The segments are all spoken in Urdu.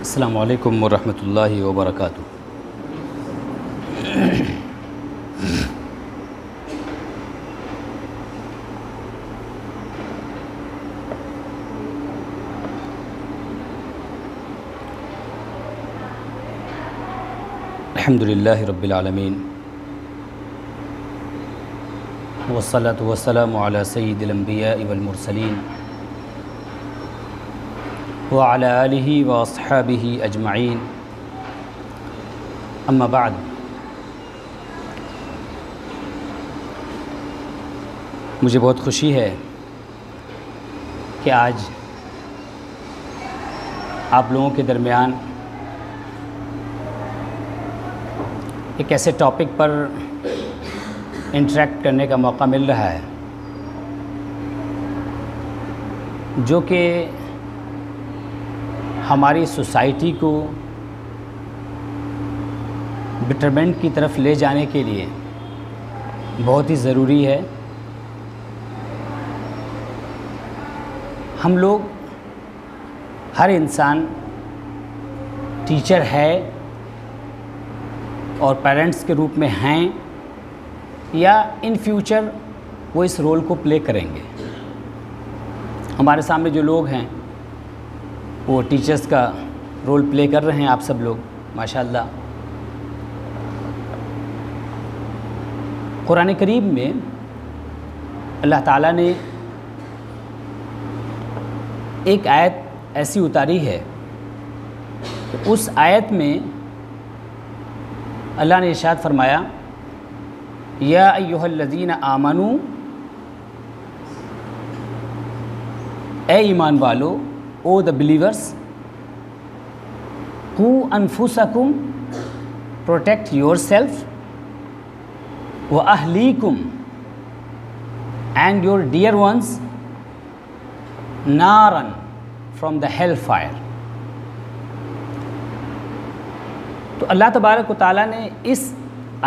السلام علیکم ورحمۃ اللہ وبرکاتہ۔ الحمد للہ رب العالمین والصلاة والسلام علی سید الانبیاء والمرسلین وعلی آلہ واصحابہ اجمعین، اما بعد۔ مجھے بہت خوشی ہے کہ آج آپ لوگوں کے درمیان ایک ایسے ٹاپک پر انٹریکٹ کرنے کا موقع مل رہا ہے جو کہ ہماری سوسائٹی کو بیٹرمنٹ کی طرف لے جانے کے لیے بہت ہی ضروری ہے۔ ہم لوگ، ہر انسان ٹیچر ہے اور پیرنٹس کے روپ میں ہیں یا ان فیوچر وہ اس رول کو پلے کریں گے۔ ہمارے سامنے جو لوگ ہیں وہ ٹیچرز کا رول پلے کر رہے ہیں، آپ سب لوگ ماشاءاللہ۔ قرآن کریم میں اللہ تعالیٰ نے ایک آیت ایسی اتاری ہے کہ اس آیت میں اللہ نے ارشاد فرمایا، یا ایھا الذین آمنوا، اے ایمان والو، او the believers، قوا انفسکم، protect yourself، واہلیکم، and your dear ones، نارن from the hell fire۔ تو اللہ تبارک و تعالیٰ نے اس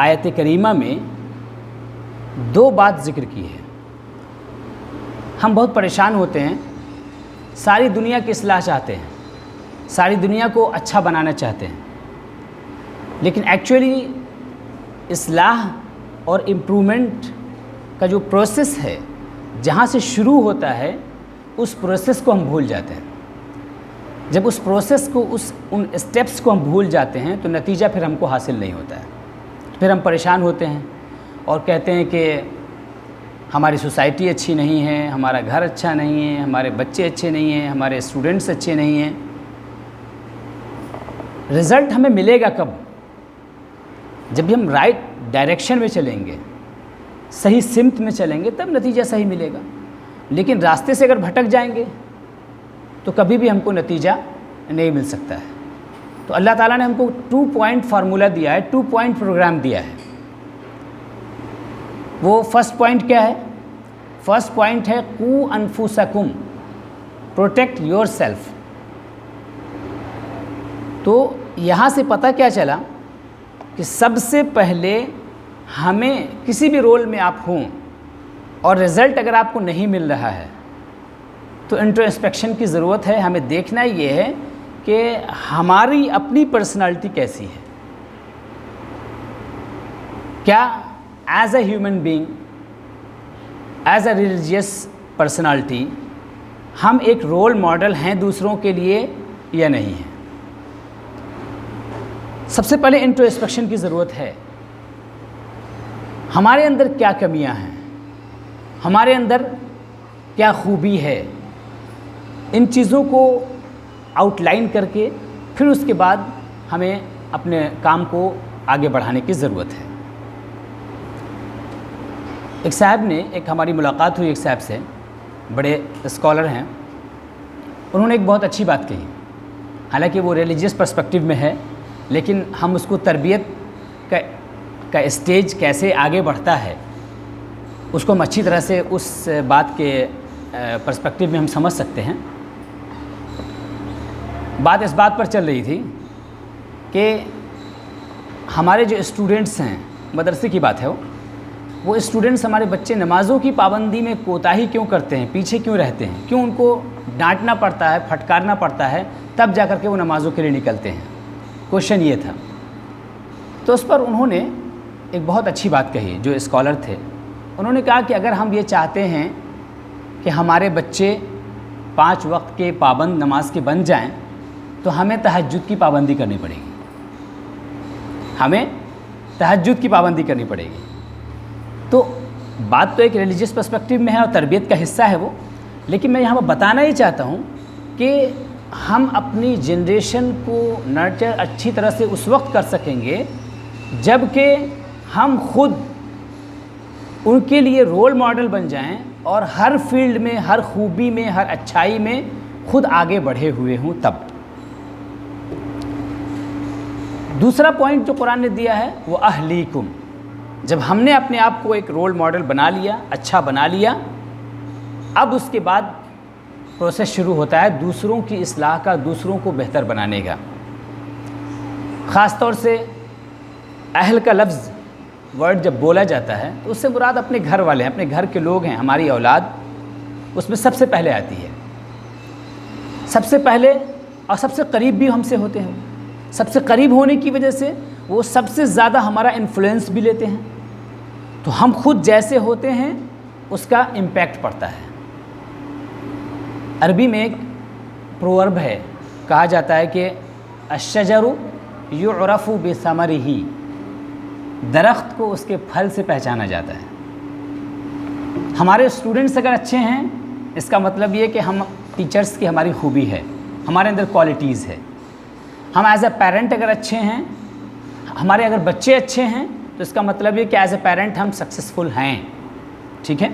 آیت کریمہ میں دو بات ذکر کی ہے۔ ہم بہت پریشان ہوتے ہیں، ساری دنیا کی اصلاح چاہتے ہیں، ساری دنیا کو اچھا بنانا چاہتے ہیں، لیکن ایکچولی اصلاح اور امپرومنٹ کا جو پروسیس ہے، جہاں سے شروع ہوتا ہے، اس پروسیس کو ہم بھول جاتے ہیں۔ جب اس پروسیس کو، ان اسٹیپس کو ہم بھول جاتے ہیں تو نتیجہ پھر ہم کو حاصل نہیں ہوتا ہے، پھر ہم پریشان ہوتے ہیں اور کہتے ہیں کہ ہماری سوسائٹی اچھی نہیں ہے، ہمارا گھر اچھا نہیں ہے، ہمارے بچے اچھے نہیں ہیں، ہمارے اسٹوڈنٹس اچھے نہیں ہیں۔ رزلٹ ہمیں ملے گا کب؟ جب بھی ہم رائٹ ڈائریکشن میں چلیں گے، صحیح سمت میں چلیں گے، تب نتیجہ صحیح ملے گا۔ لیکن راستے سے اگر بھٹک جائیں گے تو کبھی بھی ہم کو نتیجہ نہیں مل سکتا ہے۔ تو اللہ تعالیٰ نے ہم کو 2 پوائنٹ فارمولہ دیا ہے، 2 پوائنٹ پروگرام دیا ہے۔ وہ فرسٹ پوائنٹ کیا ہے؟ فرسٹ پوائنٹ ہے قوا انفسکم، پروٹیکٹ یور سیلف۔ تو یہاں سے پتہ کیا چلا کہ سب سے پہلے ہمیں کسی بھی رول میں آپ ہوں اور رزلٹ اگر آپ کو نہیں مل رہا ہے تو انٹروسپیکشن کی ضرورت ہے۔ ہمیں دیکھنا یہ ہے کہ ہماری اپنی پرسنالٹی کیسی ہے، کیا as a human being, as a religious personality ہم ایک رول ماڈل ہیں دوسروں کے لیے یا نہیں ہیں۔ سب سے پہلے انٹروسپیکشن کی ضرورت ہے۔ ہمارے اندر کیا کمیاں ہیں، ہمارے اندر کیا خوبی ہے، ان چیزوں کو آؤٹ لائن کر کے پھر اس کے بعد ہمیں اپنے کام کو آگے بڑھانے کی ضرورت ہے۔ ایک صاحب نے، ہماری ملاقات ہوئی ایک صاحب سے، بڑے اسکالر ہیں، انہوں نے ایک بہت اچھی بات کہی۔ حالانکہ وہ ریلیجیس پرسپیکٹیو میں ہے، لیکن ہم اس کو تربیت کا اسٹیج کیسے آگے بڑھتا ہے اس کو ہم اچھی طرح سے اس بات کے پرسپیکٹیو میں ہم سمجھ سکتے ہیں۔ بات اس بات پر چل رہی تھی کہ ہمارے جو اسٹوڈنٹس ہیں، مدرسے کی بات ہے وہ، وہ اسٹوڈنٹس ہمارے بچے نمازوں کی پابندی میں کوتاہی کیوں کرتے ہیں، پیچھے کیوں رہتے ہیں، کیوں ان کو ڈانٹنا پڑتا ہے، پھٹکارنا پڑتا ہے، تب جا کر کے وہ نمازوں کے لیے نکلتے ہیں. کوشچن یہ تھا. تو اس پر انہوں نے ایک بہت اچھی بات کہی. جو اسکالر تھے انہوں نے کہا کہ اگر ہم یہ چاہتے ہیں کہ ہمارے بچے 5 وقت کے پابند نماز کے بن جائیں تو ہمیں تہجد کی پابندی کرنی پڑے گی. ہمیں تہجد کی پابندی کرنی پڑے گی. تو بات تو ایک ریلیجیس پرسپیکٹیو میں ہے اور تربیت کا حصہ ہے وہ، لیکن میں یہاں پر بتانا یہ چاہتا ہوں کہ ہم اپنی جنریشن کو نرچر اچھی طرح سے اس وقت کر سکیں گے جب کہ ہم خود ان کے لیے رول ماڈل بن جائیں اور ہر فیلڈ میں، ہر خوبی میں، ہر اچھائی میں خود آگے بڑھے ہوئے ہوں تب. دوسرا پوائنٹ جو قرآن نے دیا ہے وہ اہلیکم. جب ہم نے اپنے آپ کو ایک رول ماڈل بنا لیا، اچھا بنا لیا، اب اس کے بعد پروسیس شروع ہوتا ہے دوسروں کی اصلاح کا، دوسروں کو بہتر بنانے کا. خاص طور سے اہل کا لفظ ورڈ جب بولا جاتا ہے تو اس سے مراد اپنے گھر والے ہیں، اپنے گھر کے لوگ ہیں، ہماری اولاد اس میں سب سے پہلے آتی ہے. سب سے پہلے اور سب سے قریب بھی ہم سے ہوتے ہیں. سب سے قریب ہونے کی وجہ سے وہ سب سے زیادہ ہمارا انفلوئنس بھی لیتے ہیں. تو ہم خود جیسے ہوتے ہیں اس کا امپیکٹ پڑتا ہے. عربی میں ایک پروورب ہے، کہا جاتا ہے کہ الشجر یعرف بثمرہ، درخت کو اس کے پھل سے پہچانا جاتا ہے. ہمارے اسٹوڈنٹس اگر اچھے ہیں اس کا مطلب یہ کہ ہم ٹیچرس کی ہماری خوبی ہے، ہمارے اندر کوالٹیز ہے. ہم ایز اے پیرنٹ اگر اچھے ہیں، ہمارے اگر بچے اچھے ہیں تو اس کا مطلب یہ کہ ایز اے پیرنٹ ہم سکسیزفل ہیں. ٹھیک ہے.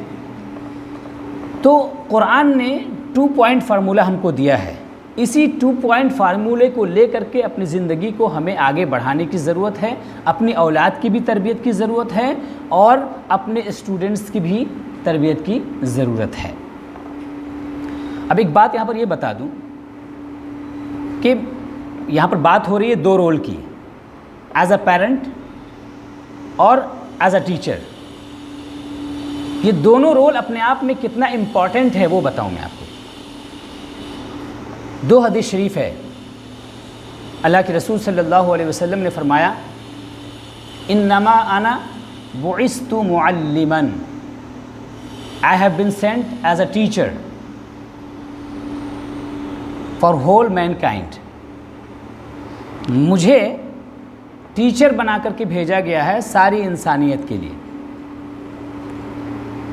تو قرآن نے 2 پوائنٹ فارمولہ ہم کو دیا ہے. اسی 2 پوائنٹ فارمولے کو لے کر کے اپنی زندگی کو ہمیں آگے بڑھانے کی ضرورت ہے. اپنی اولاد کی بھی تربیت کی ضرورت ہے اور اپنے اسٹوڈنٹس کی بھی تربیت کی ضرورت ہے. اب ایک بات یہاں پر یہ بتا دوں کہ یہاں پر بات ہو رہی ہے 2 رول کی، ایز اے پیرنٹ اور ایز اے ٹیچر. یہ دونوں رول اپنے آپ میں کتنا امپورٹنٹ ہے وہ بتاؤں میں آپ کو. 2 حدیث شریف ہے. اللہ کے رسول صلی اللہ علیہ وسلم نے فرمایا انما انا بعثت معلما، I have been sent as a teacher for whole mankind. مجھے ٹیچر بنا کر کے بھیجا گیا ہے ساری انسانیت کے لیے.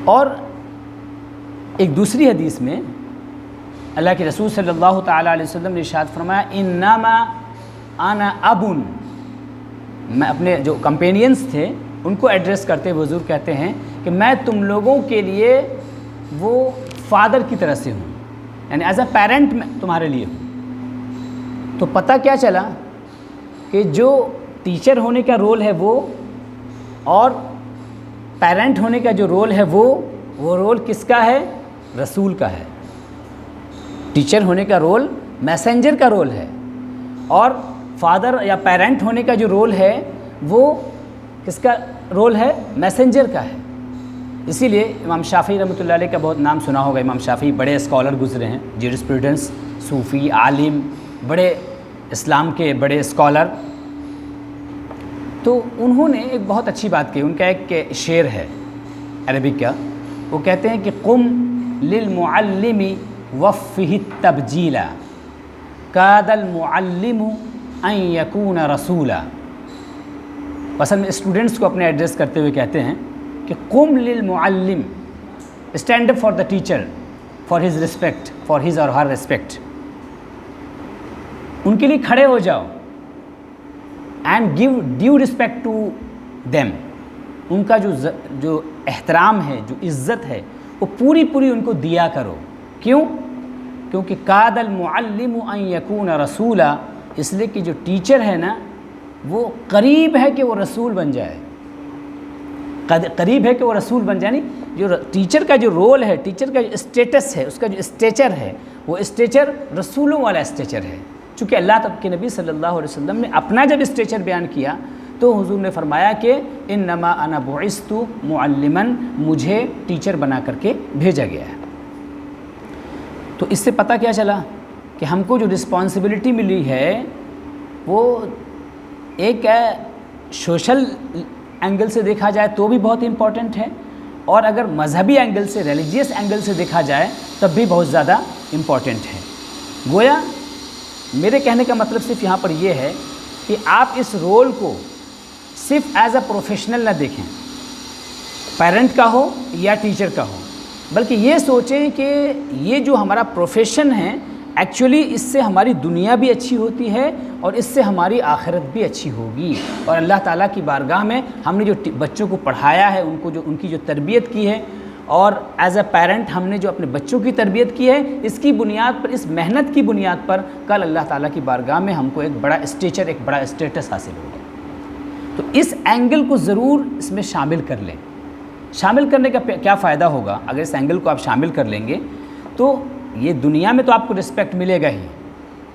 اور ایک دوسری حدیث میں اللہ کے رسول صلی اللہ تعالیٰ علیہ وسلم نے ارشاد فرمایا انما انا اب. میں اپنے جو کمپینینز تھے ان کو ایڈریس کرتے ہوئے حضور کہتے ہیں کہ میں تم لوگوں کے لیے وہ فادر کی طرح سے ہوں، یعنی ایز اے پیرنٹ میں تمہارے لیے ہوں. تو پتہ کیا چلا کہ جو ٹیچر ہونے کا رول ہے وہ اور پیرنٹ ہونے کا جو رول ہے وہ رول کس کا ہے؟ رسول کا ہے. ٹیچر ہونے کا رول میسنجر کا رول ہے اور فادر یا پیرنٹ ہونے کا جو رول ہے وہ کس کا رول ہے؟ میسنجر کا ہے. اسی لیے امام شافعی رحمۃ اللہ علیہ کا بہت نام سنا ہوگا. امام شافعی بڑے اسکالر گزرے ہیں، جیورسپروڈنس، صوفی، عالم، بڑے اسلام کے بڑے اسکالر. تو انہوں نے ایک بہت اچھی بات کی. ان کا ایک شعر ہے عربک کا، وہ کہتے ہیں کہ قم للمعلم وفہ التبجیلا کاد المعلم ان یکون رسولا. اصل میں اسٹوڈنٹس کو اپنے ایڈریس کرتے ہوئے کہتے ہیں کہ قم للمعلم، stand up for the teacher, for his respect, for his or her respect. ان کے لیے کھڑے ہو جاؤ and give due respect to them. ان کا جو احترام ہے، جو عزت ہے، وہ پوری ان کو دیا کرو. کیوں؟ کیونکہ کاد المعلم ان یکون رسولا، اس لیے کہ جو ٹیچر ہے نا وہ قریب ہے کہ وہ رسول بن جائے. قریب ہے کہ وہ رسول بن جائے. نہیں، جو ٹیچر کا جو رول ہے، ٹیچر کا جو اسٹیٹس ہے، اس کا جو اسٹیچر ہے، وہ اسٹیچر رسولوں والا اسٹیچر ہے. چونکہ اللہ تعالیٰ کے نبی صلی اللہ علیہ وسلم نے اپنا جب اسٹیچر بیان کیا تو حضور نے فرمایا کہ انما انا بعثت معلما، مجھے ٹیچر بنا کر کے بھیجا گیا ہے۔ تو اس سے پتہ کیا چلا کہ ہم کو جو رسپانسبلٹی ملی ہے وہ ایک سوشل اینگل سے دیکھا جائے تو بھی بہت امپورٹنٹ ہے، اور اگر مذہبی اینگل سے، ریلیجیس اینگل سے دیکھا جائے تب بھی بہت زیادہ امپورٹنٹ ہے۔ گویا میرے کہنے کا مطلب صرف یہاں پر یہ ہے کہ آپ اس رول کو صرف ایز اے پروفیشنل نہ دیکھیں، پیرنٹ کا ہو یا ٹیچر کا ہو، بلکہ یہ سوچیں کہ یہ جو ہمارا پروفیشن ہے ایکچولی اس سے ہماری دنیا بھی اچھی ہوتی ہے اور اس سے ہماری آخرت بھی اچھی ہوگی، اور اللہ تعالیٰ کی بارگاہ میں ہم نے جو بچوں کو پڑھایا ہے، ان کی جو تربیت کی ہے، اور ایز اے پیرنٹ ہم نے جو اپنے بچوں کی تربیت کی ہے، اس کی بنیاد پر، اس محنت کی بنیاد پر کل اللہ تعالیٰ کی بارگاہ میں ہم کو ایک بڑا اسٹیچر، ایک بڑا اسٹیٹس حاصل ہوگا۔ تو اس اینگل کو ضرور اس میں شامل کر لیں۔ شامل کرنے کا کیا فائدہ ہوگا؟ اگر اس اینگل کو آپ شامل کر لیں گے تو یہ دنیا میں تو آپ کو رسپیکٹ ملے گا ہی،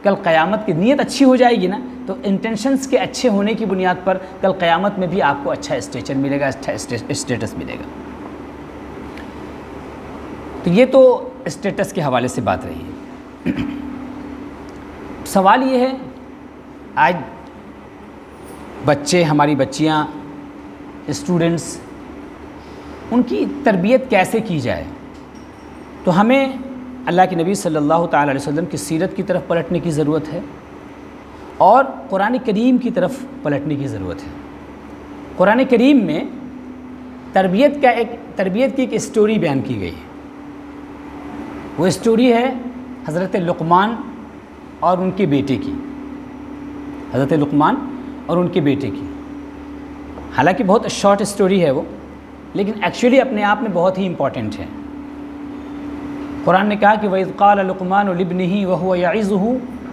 کل قیامت کی نیت اچھی ہو جائے گی نا، تو انٹینشنز کے اچھے ہونے کی بنیاد پر کل قیامت میں بھی آپ کو اچھا اسٹیچر ملے گا، اچھا اسٹیٹس ملے گا۔ تو یہ تو اسٹیٹس کے حوالے سے بات رہی ہے۔ سوال یہ ہے، آج بچے، ہماری بچیاں، اسٹوڈنٹس، ان کی تربیت کیسے کی جائے؟ تو ہمیں اللہ کے نبی صلی اللہ تعالیٰ علیہ وسلم کی سیرت کی طرف پلٹنے کی ضرورت ہے اور قرآن کریم کی طرف پلٹنے کی ضرورت ہے۔ قرآن کریم میں تربیت کی ایک اسٹوری بیان کی گئی ہے۔ وہ اسٹوری ہے حضرت لقمان اور ان کے بیٹے کی، حضرت لقمان اور ان کے بیٹے کی۔ حالانکہ بہت شارٹ اسٹوری ہے وہ، لیکن ایکچولی اپنے آپ میں بہت ہی امپورٹنٹ ہے۔ قرآن نے کہا کہ وَإِذْ قَالَ لُقْمَانُ لِابْنِهِ وَهُوَ يَعِظُهُ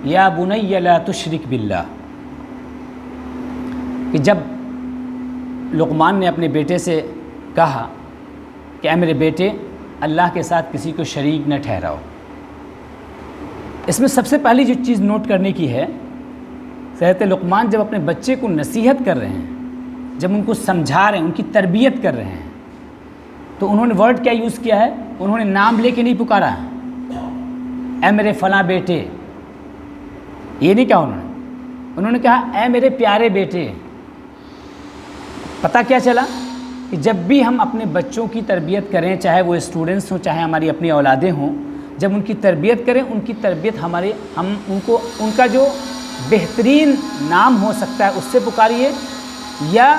يَا بُنَيَّ لَا تُشْرِكْ بِاللَّهِ، کہ جب لقمان نے اپنے بیٹے سے کہا کہ اے میرے بیٹے، اللہ کے ساتھ کسی کو شریک نہ ٹھہراؤ۔ اس میں سب سے پہلی جو چیز نوٹ کرنے کی ہے، حضرت لقمان جب اپنے بچے کو نصیحت کر رہے ہیں، جب ان کو سمجھا رہے ہیں، ان کی تربیت کر رہے ہیں، تو انہوں نے ورڈ کیا یوز کیا ہے؟ انہوں نے نام لے کے نہیں پکارا ہے، اے میرے فلاں بیٹے، یہ نہیں کہا انہوں نے کہا اے میرے پیارے بیٹے۔ پتہ کیا چلا کہ جب بھی ہم اپنے بچوں کی تربیت کریں، چاہے وہ اسٹوڈنٹس ہوں، چاہے ہماری اپنی اولادیں ہوں، جب ان کی تربیت کریں، ان کی تربیت ہم ان کا جو بہترین نام ہو سکتا ہے اس سے پکاریے، یا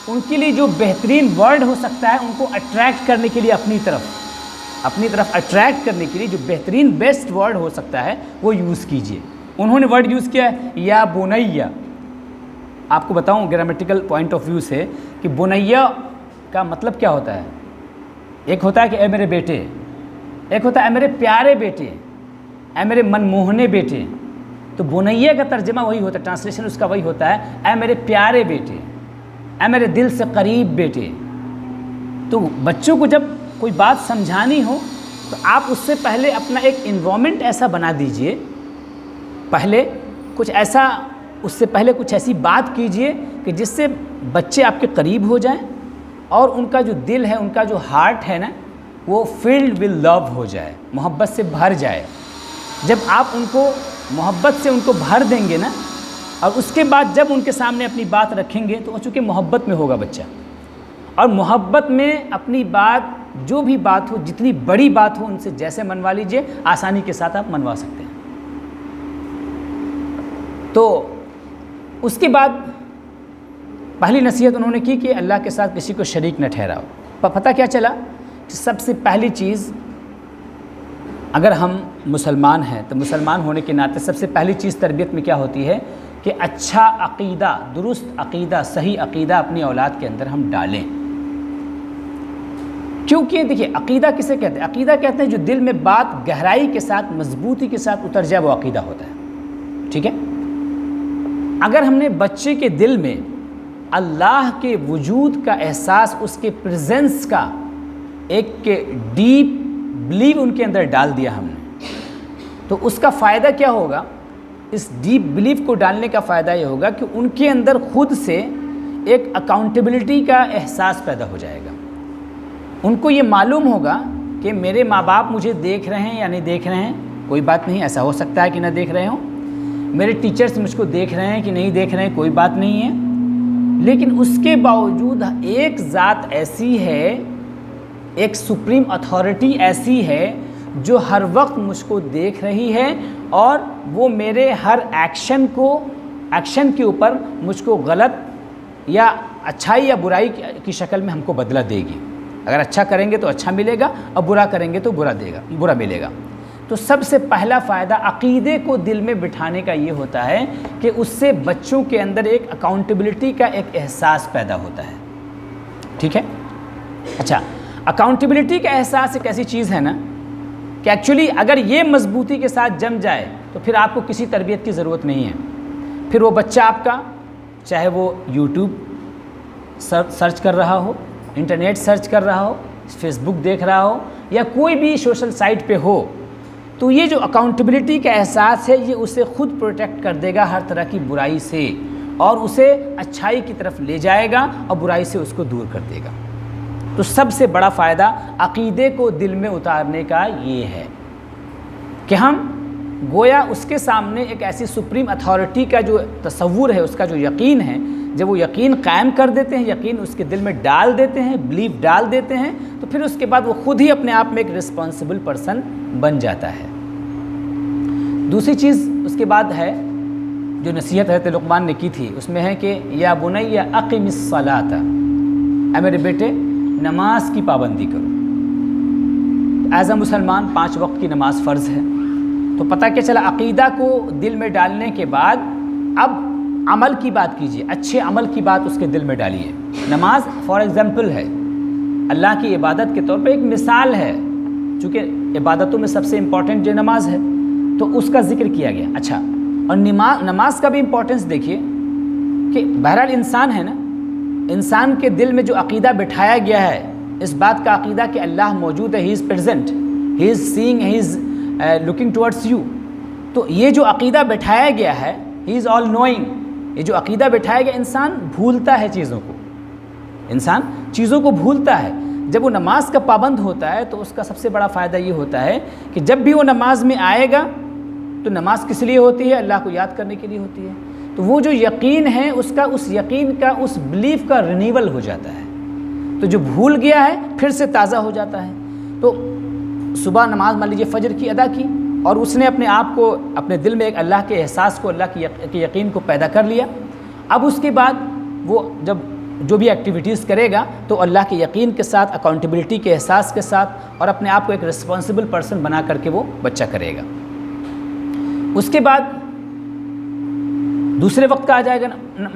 ان کے لیے جو بہترین ورڈ ہو سکتا ہے ان کو اٹریکٹ کرنے کے لیے اپنی طرف اٹریکٹ کرنے کے لیے جو بہترین بیسٹ ورڈ ہو سکتا ہے وہ یوز کیجئے۔ انہوں نے ورڈ یوز کیا ہے یا بنیا۔ آپ کو بتاؤں گرامیٹیکل پوائنٹ آف ویو سے کہ بنیا کا مطلب کیا ہوتا ہے۔ ایک ہوتا ہے کہ اے میرے بیٹے، ایک ہوتا ہے اے میرے پیارے بیٹے، اے میرے من موہنے بیٹے۔ تو بنیا کا ترجمہ وہی ہوتا ہے، ٹرانسلیشن اس کا وہی ہوتا ہے اے میرے پیارے بیٹے، اے میرے دل سے قریب بیٹے۔ تو بچوں کو جب کوئی بات سمجھانی ہو تو آپ اس سے پہلے اپنا ایک انوائرمنٹ ایسا بنا دیجئے، اس سے پہلے کچھ ایسی بات کیجئے کہ جس سے بچے آپ کے قریب ہو جائیں اور ان کا جو دل ہے، ان کا جو ہارٹ ہے نا، وہ فلڈ ود لو ہو جائے، محبت سے بھر جائے۔ جب آپ ان کو محبت سے ان کو بھر دیں گے نا، اور اس کے بعد جب ان کے سامنے اپنی بات رکھیں گے تو چونکہ محبت میں ہوگا بچہ، اور محبت میں اپنی بات، جو بھی بات ہو، جتنی بڑی بات ہو، ان سے جیسے منوا لیجئے، آسانی کے ساتھ آپ منوا سکتے ہیں۔ تو اس کے بعد پہلی نصیحت انہوں نے کی کہ اللہ کے ساتھ کسی کو شریک نہ ٹھہراؤ۔ پتہ کیا چلا کہ سب سے پہلی چیز، اگر ہم مسلمان ہیں تو مسلمان ہونے کے ناطے سب سے پہلی چیز تربیت میں کیا ہوتی ہے کہ اچھا عقیدہ، درست عقیدہ، صحیح عقیدہ اپنی اولاد کے اندر ہم ڈالیں۔ کیونکہ دیکھیے، عقیدہ کسے کہتے ہیں؟ عقیدہ کہتے ہیں جو دل میں بات گہرائی کے ساتھ، مضبوطی کے ساتھ اتر جائے، وہ عقیدہ ہوتا ہے۔ ٹھیک ہے؟ اگر ہم نے بچے کے دل میں اللہ کے وجود کا احساس، اس کے پریزنس کا ایک ڈیپ بلیو ان کے اندر ڈال دیا ہم نے، تو اس کا فائدہ کیا ہوگا؟ اس ڈیپ بلیف کو ڈالنے کا فائدہ یہ ہوگا کہ ان کے اندر خود سے ایک اکاؤنٹیبلٹی کا احساس پیدا ہو جائے گا. ان کو یہ معلوم ہوگا کہ میرے ماں باپ مجھے دیکھ رہے ہیں یا نہیں دیکھ رہے ہیں، کوئی بات نہیں، ایسا ہو سکتا ہے کہ نہ دیکھ رہے ہوں. میرے ٹیچرز مجھ کو دیکھ رہے ہیں کہ نہیں دیکھ رہے ہیں، کوئی بات نہیں ہے. لیکن اس کے باوجود ایک ذات ایسی ہے، ایک سپریم اتھارٹی ایسی ہے جو ہر وقت مجھ کو دیکھ رہی ہے، اور وہ میرے ہر ایکشن کے اوپر مجھ کو غلط یا اچھائی یا برائی کی شکل میں ہم کو بدلہ دے گی. اگر اچھا کریں گے تو اچھا ملے گا، اور برا کریں گے تو برا ملے گا. تو سب سے پہلا فائدہ عقیدے کو دل میں بٹھانے کا یہ ہوتا ہے کہ اس سے بچوں کے اندر ایک اکاؤنٹیبلٹی کا ایک احساس پیدا ہوتا ہے. ٹھیک ہے؟ اچھا، اکاؤنٹیبلٹی کا احساس ایک ایسی چیز ہے نا کہ ایکچولی اگر یہ مضبوطی کے ساتھ جم جائے تو پھر آپ کو کسی تربیت کی ضرورت نہیں ہے. پھر وہ بچہ آپ کا چاہے وہ یوٹیوب سرچ کر رہا ہو، انٹرنیٹ سرچ کر رہا ہو، فیس بک دیکھ رہا ہو، یا کوئی بھی سوشل سائٹ پہ ہو، تو یہ جو اکاؤنٹیبلٹی کا احساس ہے یہ اسے خود پروٹیکٹ کر دے گا ہر طرح کی برائی سے، اور اسے اچھائی کی طرف لے جائے گا اور برائی سے اس کو دور کر دے گا. تو سب سے بڑا فائدہ عقیدے کو دل میں اتارنے کا یہ ہے کہ ہم گویا اس کے سامنے ایک ایسی سپریم اتھارٹی کا جو تصور ہے، اس کا جو یقین ہے، جب وہ یقین قائم کر دیتے ہیں، یقین اس کے دل میں ڈال دیتے ہیں، بلیف ڈال دیتے ہیں، تو پھر اس کے بعد وہ خود ہی اپنے آپ میں ایک رسپانسبل پرسن بن جاتا ہے. دوسری چیز اس کے بعد ہے جو نصیحت حضرت لقمان نے کی تھی، اس میں ہے کہ یا بنی اقم الصلاۃ، اے میرے بیٹے نماز کی پابندی کرو. ایز اے مسلمان 5 وقت کی نماز فرض ہے. تو پتہ کیا چلا، عقیدہ کو دل میں ڈالنے کے بعد اب عمل کی بات کیجیے، اچھے عمل کی بات اس کے دل میں ڈالیے. نماز فار ایگزامپل ہے، اللہ کی عبادت کے طور پہ ایک مثال ہے، چونکہ عبادتوں میں سب سے امپورٹنٹ جو نماز ہے تو اس کا ذکر کیا گیا. اچھا، اور نماز کا بھی امپورٹنس دیکھیے کہ بہرحال انسان ہے نا، انسان کے دل میں جو عقیدہ بٹھایا گیا ہے، اس بات کا عقیدہ کہ اللہ موجود ہے، he is present, he is seeing, he is looking towards you. تو یہ جو عقیدہ بٹھایا گیا ہے، ہی از آل نوئنگ، یہ جو عقیدہ بٹھایا گیا، انسان بھولتا ہے چیزوں کو، انسان چیزوں کو بھولتا ہے. جب وہ نماز کا پابند ہوتا ہے تو اس کا سب سے بڑا فائدہ یہ ہوتا ہے کہ جب بھی وہ نماز میں آئے گا تو نماز کس لیے ہوتی ہے؟ اللہ کو یاد کرنے کے لیے ہوتی ہے. تو وہ جو یقین ہے اس یقین کا، اس بلیف کا رینیول ہو جاتا ہے. تو جو بھول گیا ہے پھر سے تازہ ہو جاتا ہے. تو صبح نماز مان لیجیے فجر کی ادا کی، اور اس نے اپنے آپ کو، اپنے دل میں ایک اللہ کے احساس کو، اللہ کے یقین کو پیدا کر لیا. اب اس کے بعد وہ جب جو بھی ایکٹیویٹیز کرے گا تو اللہ کے یقین کے ساتھ، اکاؤنٹیبلٹی کے احساس کے ساتھ، اور اپنے آپ کو ایک رسپانسبل پرسن بنا کر کے وہ بچہ کرے گا. اس کے بعد دوسرے وقت کا آ جائے گا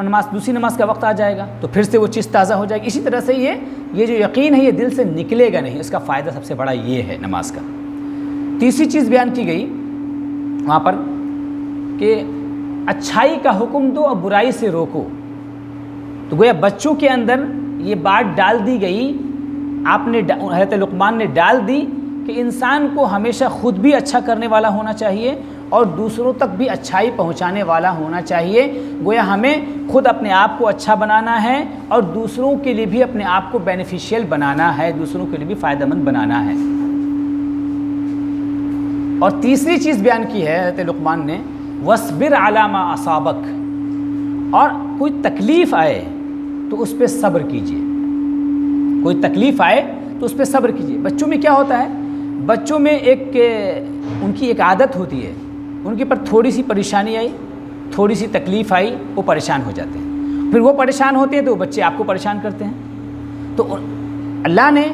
نماز، دوسری نماز کا وقت آ جائے گا تو پھر سے وہ چیز تازہ ہو جائے گی. اسی طرح سے یہ جو یقین ہے یہ دل سے نکلے گا نہیں. اس کا فائدہ سب سے بڑا یہ ہے نماز کا. تیسری چیز بیان کی گئی وہاں پر کہ اچھائی کا حکم دو اور برائی سے روکو. تو گویا بچوں کے اندر یہ بات ڈال دی گئی، آپ نے، حضرت لقمان نے ڈال دی کہ انسان کو ہمیشہ خود بھی اچھا کرنے والا ہونا چاہیے اور دوسروں تک بھی اچھائی پہنچانے والا ہونا چاہیے. گویا ہمیں خود اپنے آپ کو اچھا بنانا ہے اور دوسروں کے لیے بھی اپنے آپ کو بینیفیشیل بنانا ہے، دوسروں کے لیے بھی فائدہ مند بنانا ہے. اور تیسری چیز بیان کی ہے حضرت لقمان نے، وَاصْبِرْ عَلَىٰ مَا أَصَابَكَ، اور کوئی تکلیف آئے تو اس پہ صبر کیجیے. کوئی تکلیف آئے تو اس پہ صبر کیجیے. بچوں میں کیا ہوتا ہے، بچوں میں ان کی ایک عادت ہوتی ہے، ان کے اوپر تھوڑی سی پریشانی آئی، تھوڑی سی تکلیف آئی، وہ پریشان ہو جاتے ہیں. پھر وہ پریشان ہوتے ہیں تو بچے آپ کو پریشان کرتے ہیں. تو اللہ نے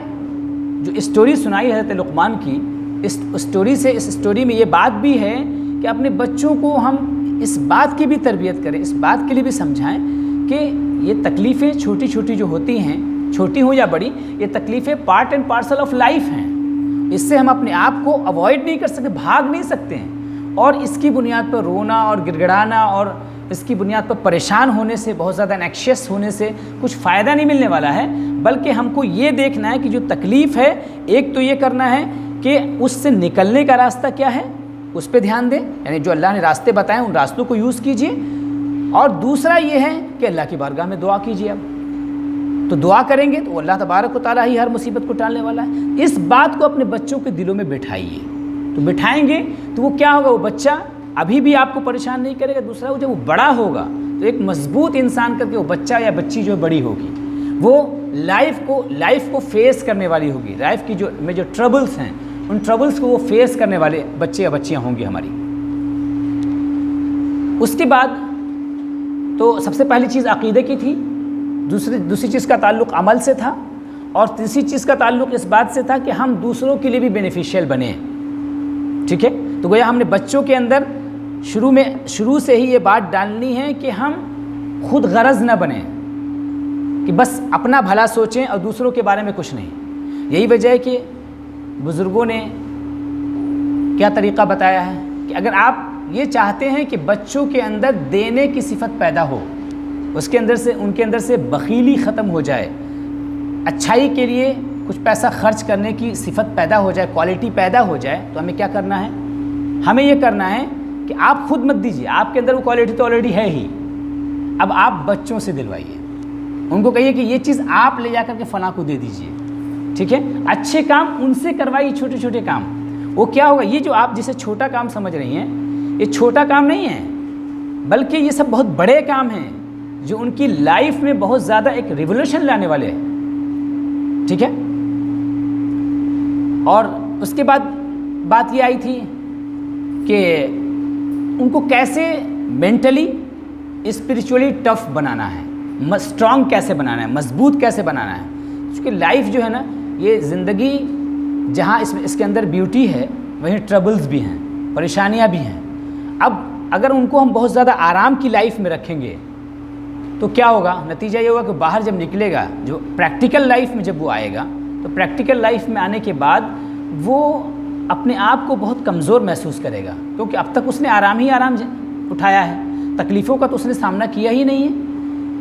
جو اسٹوری سنائی حضرت لقمان کی، اس اسٹوری میں یہ بات بھی ہے کہ اپنے بچوں کو ہم اس بات کی بھی تربیت کریں، اس بات کے لیے بھی سمجھائیں کہ یہ تکلیفیں چھوٹی چھوٹی جو ہوتی ہیں، چھوٹی ہوں یا بڑی، یہ تکلیفیں part and parcel of life ہیں. اس سے ہم اپنے آپ کو اوائڈ نہیں کر سکتے، بھاگ نہیں سکتے ہیں. اور اس کی بنیاد پر رونا اور گڑ گڑانا اور اس کی بنیاد پر پریشان ہونے سے، بہت زیادہ انیکشیس ہونے سے کچھ فائدہ نہیں ملنے والا ہے. بلکہ ہم کو یہ دیکھنا ہے کہ جو تکلیف ہے، ایک تو یہ کرنا ہے کہ اس سے نکلنے کا راستہ کیا ہے، اس پہ دھیان دیں. یعنی جو اللہ نے راستے بتائے ان راستوں کو یوز کیجیے. اور دوسرا یہ ہے کہ اللہ کی بارگاہ میں دعا کیجیے. اب تو دعا کریں گے تو اللہ تبارک و تعالیٰ ہی ہر مصیبت کو ٹالنے والا ہے. اس بات کو اپنے بچوں کے دلوں میں بٹھائیے. تو بٹھائیں گے تو وہ کیا ہوگا, وہ بچہ ابھی بھی آپ کو پریشان نہیں کرے گا. دوسرا, وہ جب وہ بڑا ہوگا تو ایک مضبوط انسان کر کے وہ بچہ یا بچی جو بڑی ہوگی وہ لائف کو فیس کرنے والی ہوگی. لائف کی جو ٹربلز ہیں ان ٹربلز کو وہ فیس کرنے والے بچے یا بچیاں ہوں گی ہماری. اس کے بعد تو سب سے پہلی چیز عقیدے کی تھی, دوسری چیز کا تعلق عمل سے تھا, اور تیسری چیز کا تعلق اس بات سے تھا کہ ہم دوسروں کے لیے بھی بینیفیشیل بنیں. ٹھیک ہے, تو گویا ہم نے بچوں کے اندر شروع سے ہی یہ بات ڈالنی ہے کہ ہم خود غرض نہ بنیں کہ بس اپنا بھلا سوچیں اور دوسروں کے بارے میں کچھ نہیں. یہی وجہ ہے کہ بزرگوں نے کیا طریقہ بتایا ہے کہ اگر آپ یہ چاہتے ہیں کہ بچوں کے اندر دینے کی صفت پیدا ہو, ان کے اندر سے بخیلی ختم ہو جائے, اچھائی کے لیے کچھ پیسہ خرچ کرنے کی صفت پیدا ہو جائے, کوالٹی پیدا ہو جائے, تو ہمیں کیا کرنا ہے, ہمیں یہ کرنا ہے کہ آپ خود مت دیجیے, آپ کے اندر وہ کوالٹی تو آلریڈی ہے ہی. اب آپ بچوں سے دلوائیے, ان کو کہیے کہ یہ چیز آپ لے جا کر کے فلاں کو دے دیجیے. ٹھیک ہے, اچھے کام ان سے کروائیے, چھوٹے چھوٹے کام. وہ کیا ہوگا, یہ جو آپ جسے چھوٹا کام سمجھ رہی ہیں یہ چھوٹا کام نہیں ہے, بلکہ یہ سب بہت بڑے کام ہیں جو ان کی لائف میں بہت زیادہ ایک ریولوشن لانے والے ہیں. ٹھیک ہے, اور اس کے بعد بات یہ آئی تھی کہ ان کو کیسے مینٹلی اسپریچولی ٹف بنانا ہے, اسٹرانگ کیسے بنانا ہے, مضبوط کیسے بنانا ہے. کیونکہ لائف جو ہے نا, یہ زندگی جہاں اس کے اندر بیوٹی ہے وہیں ٹربلز بھی ہیں, پریشانیاں بھی ہیں. اب اگر ان کو ہم بہت زیادہ آرام کی لائف میں رکھیں گے تو کیا ہوگا, نتیجہ یہ ہوگا کہ باہر جب نکلے گا, جو پریکٹیکل لائف میں جب وہ آئے گا, تو پریکٹیکل لائف میں آنے کے بعد وہ اپنے آپ کو بہت کمزور محسوس کرے گا, کیونکہ اب تک اس نے آرام اٹھایا ہے, تکلیفوں کا تو اس نے سامنا کیا ہی نہیں ہے.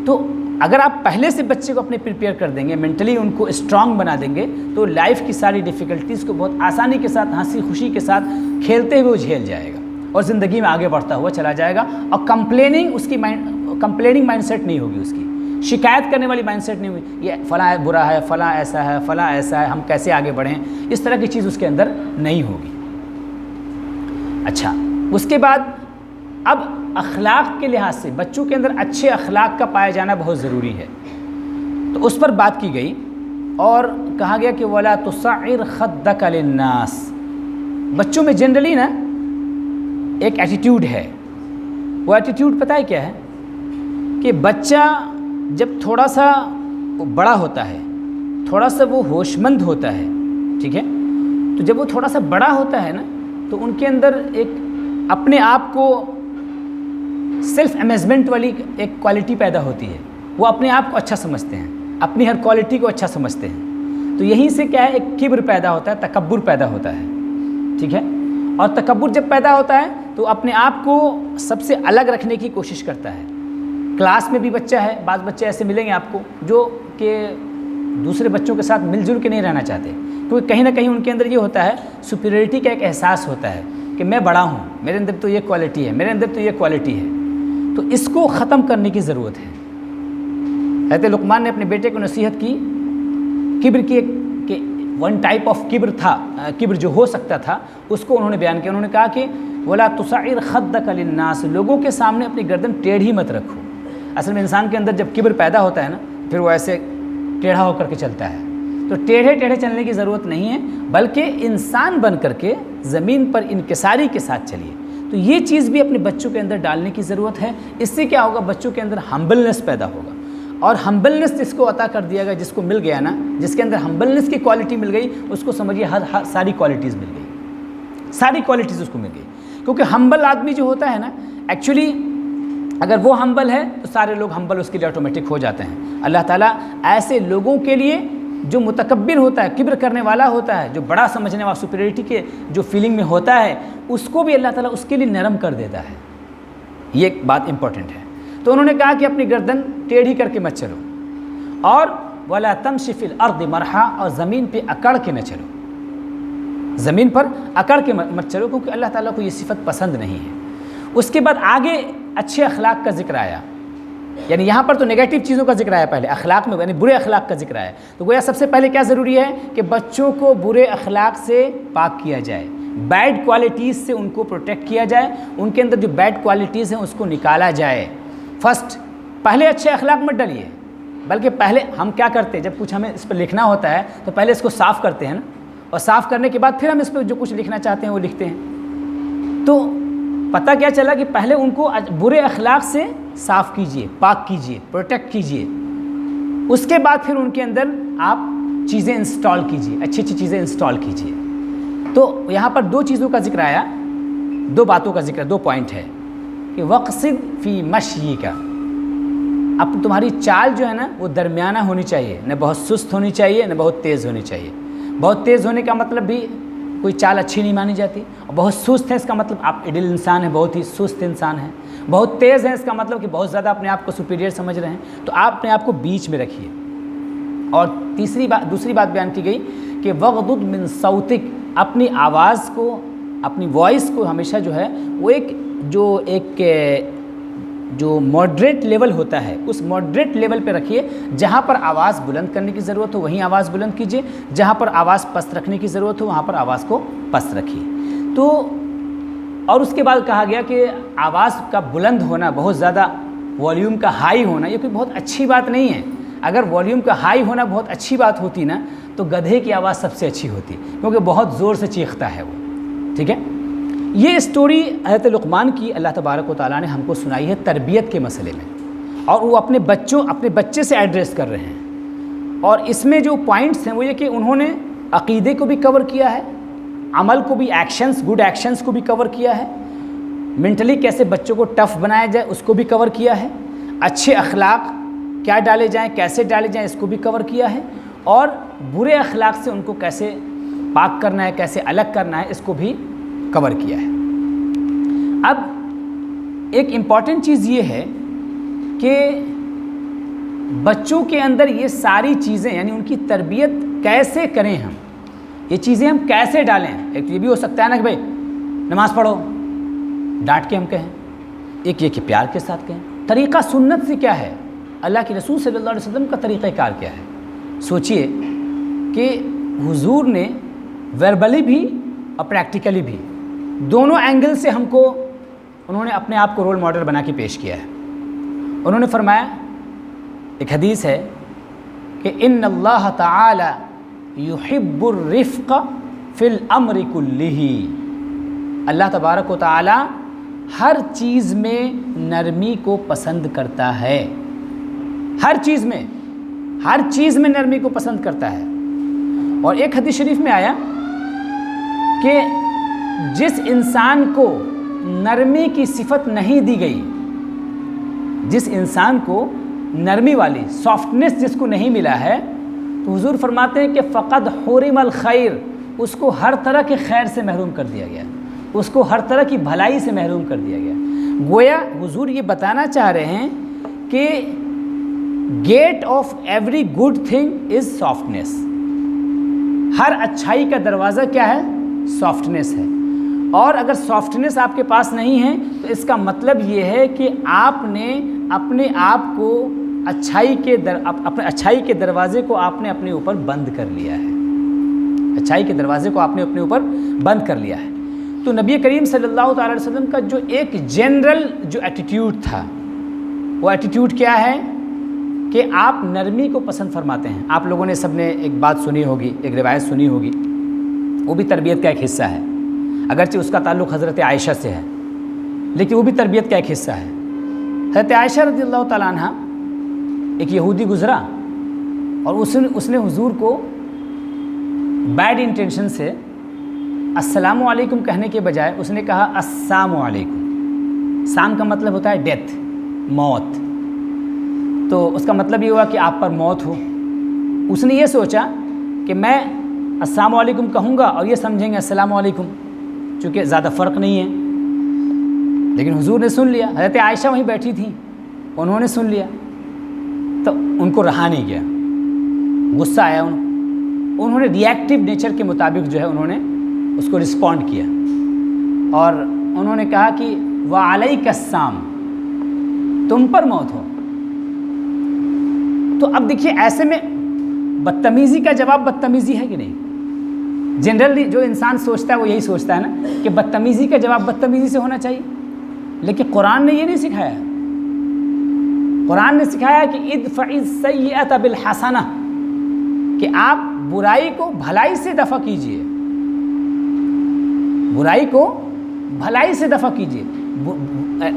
تو اگر آپ پہلے سے بچے کو اپنے پریپیئر کر دیں گے, مینٹلی ان کو اسٹرانگ بنا دیں گے, تو لائف کی ساری ڈیفیکلٹیز کو بہت آسانی کے ساتھ, ہنسی خوشی کے ساتھ کھیلتے ہوئے وہ جھیل جائے گا اور زندگی میں آگے بڑھتا ہوا چلا جائے گا. اور کمپلیننگ مائنڈ سیٹ نہیں ہوگی, اس کی شکایت کرنے والی مائنڈ سیٹ نہیں ہوگی, یہ فلاں برا ہے, فلاں ایسا ہے, فلاں ایسا ہے, ہم کیسے آگے بڑھیں, اس طرح کی چیز اس کے اندر نہیں ہوگی. اچھا, اس کے بعد اب اخلاق کے لحاظ سے بچوں کے اندر اچھے اخلاق کا پایا جانا بہت ضروری ہے. تو اس پر بات کی گئی اور کہا گیا کہ وَلَا تُصَعِّرْ خَدَّكَ لِلنَّاسِ. بچوں میں جنرلی نا ایک ایٹیٹیوڈ ہے, وہ ایٹیٹیوڈ پتہ ہے کیا ہے, کہ بچہ جب تھوڑا سا بڑا ہوتا ہے, تھوڑا سا وہ ہوش مند ہوتا ہے, ٹھیک ہے, تو جب وہ تھوڑا سا بڑا ہوتا ہے نا, تو ان کے اندر ایک اپنے آپ کو سیلف امیزمنٹ والی ایک کوالٹی پیدا ہوتی ہے. وہ اپنے آپ کو اچھا سمجھتے ہیں, اپنی ہر کوالٹی کو اچھا سمجھتے ہیں. تو یہیں سے کیا ہے, ایک کبر پیدا ہوتا ہے, تکبر پیدا ہوتا ہے. ٹھیک ہے, اور تکبر جب پیدا ہوتا ہے تو اپنے آپ کو سب سے الگ رکھنے کی کوشش کرتا ہے. کلاس میں بھی بچہ ہے, بعض بچے ایسے ملیں گے آپ کو جو کہ دوسرے بچوں کے ساتھ مل جل کے نہیں رہنا چاہتے, کیونکہ کہیں نہ کہیں ان کے اندر یہ ہوتا ہے, سپیریورٹی کا ایک احساس ہوتا ہے کہ میں بڑا ہوں, میرے اندر تو یہ کوالٹی ہے, میرے اندر تو یہ کوالٹی ہے. تو اس کو ختم کرنے کی ضرورت ہے. حضرت لقمان نے اپنے بیٹے کو نصیحت کی, کبر کی کہ ون ٹائپ آف کبر تھا, کبر جو ہو سکتا تھا اس کو انہوں نے بیان کیا. انہوں نے کہا کہ وَلَا تُصَعِّرْ خَدَّكَ لِلنَّاسِ, لوگوں کے سامنے اپنی گردن ٹیڑھی مت رکھو. اصل میں انسان کے اندر جب کبر پیدا ہوتا ہے نا, پھر وہ ایسے ٹیڑھا ہو کر کے چلتا ہے. تو ٹیڑھے چلنے کی ضرورت نہیں ہے, بلکہ انسان بن کر کے زمین پر انکساری کے ساتھ چلیے. تو یہ چیز بھی اپنے بچوں کے اندر ڈالنے کی ضرورت ہے. اس سے کیا ہوگا, بچوں کے اندر ہمبلنس پیدا ہوگا, اور ہمبلنس جس کو عطا کر دیا گیا, جس کو مل گیا نا, جس کے اندر ہمبلنس کی کوالٹی مل گئی, اس کو سمجھیے ہر ساری کوالٹیز مل گئی, ساری کوالٹیز اس کو مل گئی. کیونکہ ہمبل آدمی جو ہوتا ہے نا, ایکچولی اگر وہ ہمبل ہے تو سارے لوگ ہمبل اس کے لیے آٹومیٹک ہو جاتے ہیں. اللہ تعالیٰ ایسے لوگوں کے لیے جو متکبر ہوتا ہے, کبر کرنے والا ہوتا ہے, جو بڑا سمجھنے والا, سپیریورٹی کے جو فیلنگ میں ہوتا ہے, اس کو بھی اللہ تعالیٰ اس کے لیے نرم کر دیتا ہے. یہ ایک بات امپورٹنٹ ہے. تو انہوں نے کہا کہ اپنی گردن ٹیڑھی کر کے مت چلو, اور وَلَا تَمْشِ فِي الْأَرْضِ مَرْحًا, اور زمین پہ اکڑ کے نہ چلو, زمین پر اکڑ کے مت چلو, کیونکہ اللہ تعالیٰ کو یہ صفت پسند نہیں ہے. اس کے بعد آگے اچھے اخلاق کا ذکر آیا، یعنی یہاں پر تو نگیٹو چیزوں کا ذکر آیا پہلے، اخلاق میں یعنی برے اخلاق کا ذکر آیا، تو گویا سب سے پہلے کیا ضروری ہے کہ بچوں کو برے اخلاق سے پاک کیا جائے، بیڈ کوالٹیز سے ان کو پروٹیکٹ کیا جائے، ان کے اندر جو بیڈ کوالٹیز ہیں اس کو نکالا جائے۔ فرسٹ پہلے اچھے اخلاق مت ڈلیے، بلکہ پہلے ہم کیا کرتے ہیں، جب کچھ ہمیں اس پہ لکھنا ہوتا ہے تو پہلے اس کو صاف کرتے ہیں نا، اور صاف کرنے کے بعد پھر ہم اس پہ جو کچھ لکھنا چاہتے ہیں وہ لکھتے ہیں۔ تو پتہ کیا چلا کہ پہلے ان کو برے اخلاق سے صاف کیجئے، پاک کیجئے، پروٹیکٹ کیجئے، اس کے بعد پھر ان کے اندر آپ چیزیں انسٹال کیجئے، اچھی اچھی چیزیں انسٹال کیجئے۔ تو یہاں پر دو چیزوں کا ذکر آیا، دو باتوں کا ذکر، دو پوائنٹ ہے کہ وقصد فی مشی کا، اب تمہاری چال جو ہے نا وہ درمیانہ ہونی چاہیے، نہ بہت سست ہونی چاہیے نہ بہت تیز ہونی چاہیے۔ بہت تیز ہونے کا مطلب بھی کوئی چال اچھی نہیں مانی جاتی، اور بہت سست ہے اس کا مطلب آپ ایڈل انسان ہیں، بہت ہی سست انسان ہیں۔ بہت تیز ہے اس کا مطلب کہ بہت زیادہ اپنے آپ کو سپیریئر سمجھ رہے ہیں، تو آپ اپنے آپ کو بیچ میں رکھیے۔ اور دوسری بات بیان کی گئی کہ وغضض من صوتک، اپنی آواز کو، اپنی وائس کو ہمیشہ جو ہے وہ ایک جو ماڈریٹ لیول ہوتا ہے اس ماڈریٹ لیول پہ رکھیے، جہاں پر آواز بلند کرنے کی ضرورت ہو وہیں آواز بلند کیجیے، جہاں پر آواز پست رکھنے کی ضرورت ہو وہاں پر آواز کو پست رکھیے۔ تو اور اس کے بعد کہا گیا کہ آواز کا بلند ہونا، بہت زیادہ والیوم کا ہائی ہونا، یہ کوئی بہت اچھی بات نہیں ہے۔ اگر والیوم کا ہائی ہونا بہت اچھی بات ہوتی نا تو گدھے کی آواز سب سے اچھی ہوتی، کیونکہ بہت زور سے چیختا ہے وہ، ٹھیک ہے۔ یہ اسٹوری حضرت لقمان کی اللہ تبارک و تعالیٰ نے ہم کو سنائی ہے تربیت کے مسئلے میں، اور وہ اپنے بچے سے ایڈریس کر رہے ہیں، اور اس میں جو پوائنٹس ہیں وہ یہ کہ انہوں نے عقیدے کو بھی کور کیا ہے، عمل کو بھی، ایکشنز، گڈ ایکشنز کو بھی کور کیا ہے، منٹلی کیسے بچوں کو ٹف بنایا جائے اس کو بھی کور کیا ہے، اچھے اخلاق کیا ڈالے جائیں، کیسے ڈالے جائیں اس کو بھی کور کیا ہے، اور برے اخلاق سے ان کو کیسے پاک کرنا ہے، کیسے الگ کرنا ہے اس کو بھی کور کیا ہے۔ اب ایک امپورٹنٹ چیز یہ ہے کہ بچوں کے اندر یہ ساری چیزیں، یعنی ان کی تربیت کیسے کریں ہم، یہ چیزیں ہم کیسے ڈالیں۔ ایک تو یہ بھی ہو سکتا ہے نا کہ بھائی نماز پڑھو، ڈانٹ کے ہم کہیں، ایک یہ کہ پیار کے ساتھ کہیں۔ طریقہ سنت سے کیا ہے، اللہ کے رسول صلی اللہ علیہ وسلم کا طریقہ کار کیا ہے۔ سوچئے کہ حضور نے وربلی بھی اور پریکٹیکلی بھی دونوں اینگل سے ہم کو انہوں نے اپنے آپ کو رول ماڈل بنا کے پیش کیا ہے۔ انہوں نے فرمایا، ایک حدیث ہے کہ ان اللہ تعالی یحب الرفق فی الامر کلہ، اللہ تبارک و تعالی ہر چیز میں نرمی کو پسند کرتا ہے، ہر چیز میں نرمی کو پسند کرتا ہے۔ اور ایک حدیث شریف میں آیا کہ جس انسان کو نرمی کی صفت نہیں دی گئی، جس انسان کو نرمی والی سافٹنس جس کو نہیں ملا ہے، تو حضور فرماتے ہیں کہ فقد حرم الخیر، اس کو ہر طرح کے خیر سے محروم کر دیا گیا، اس کو ہر طرح کی بھلائی سے محروم کر دیا گیا۔ گویا حضور یہ بتانا چاہ رہے ہیں کہ gate of every good thing is softness, ہر اچھائی کا دروازہ کیا ہے، سافٹنس ہے۔ اور اگر سافٹنس آپ کے پاس نہیں ہے تو اس کا مطلب یہ ہے کہ آپ نے اپنے آپ کو اچھائی کے دروازے کو آپ نے اپنے اوپر بند کر لیا ہے، اچھائی کے دروازے کو آپ نے اپنے اوپر بند کر لیا ہے۔ تو نبی کریم صلی اللہ تعالی علیہ وسلم کا جو ایک جنرل جو ایٹیٹیوڈ تھا، وہ ایٹیٹیوڈ کیا ہے کہ آپ نرمی کو پسند فرماتے ہیں۔ آپ لوگوں نے سب نے ایک بات سنی ہوگی، ایک روایت سنی ہوگی، وہ بھی تربیت کا ایک حصہ ہے، اگرچہ اس کا تعلق حضرت عائشہ سے ہے، لیکن وہ بھی تربیت کا ایک حصہ ہے۔ حضرت عائشہ رضی اللہ تعالیٰ عنہ، ایک یہودی گزرا اور اس نے حضور کو بیڈ انٹینشن سے السلام علیکم کہنے کے بجائے اس نے کہا السلام علیکم۔ سام کا مطلب ہوتا ہے ڈیتھ، موت، تو اس کا مطلب یہ ہوا کہ آپ پر موت ہو۔ اس نے یہ سوچا کہ میں السلام علیکم کہوں گا اور یہ سمجھیں گے السلام علیکم، چونکہ زیادہ فرق نہیں ہے، لیکن حضور نے سن لیا، حضرت عائشہ وہیں بیٹھی تھیں، انہوں نے سن لیا، تو ان کو رہا نہیں گیا، غصہ آیا، انہوں نے ری ایکٹیو نیچر کے مطابق جو ہے انہوں نے اس کو رسپونڈ کیا، اور انہوں نے کہا کہ وعلیک السلام، تم پر موت ہو۔ تو اب دیکھیے ایسے میں بدتمیزی کا جواب بدتمیزی ہے کہ نہیں؟ جنرلی جو انسان سوچتا ہے وہ یہی سوچتا ہے نا کہ بدتمیزی کا جواب بدتمیزی سے ہونا چاہیے، لیکن قرآن نے یہ نہیں سکھایا۔ قرآن نے سکھایا کہ ادفع السیئۃ بالحسنہ، کہ آپ برائی کو بھلائی سے دفع کیجئے، برائی کو بھلائی سے دفع کیجئے۔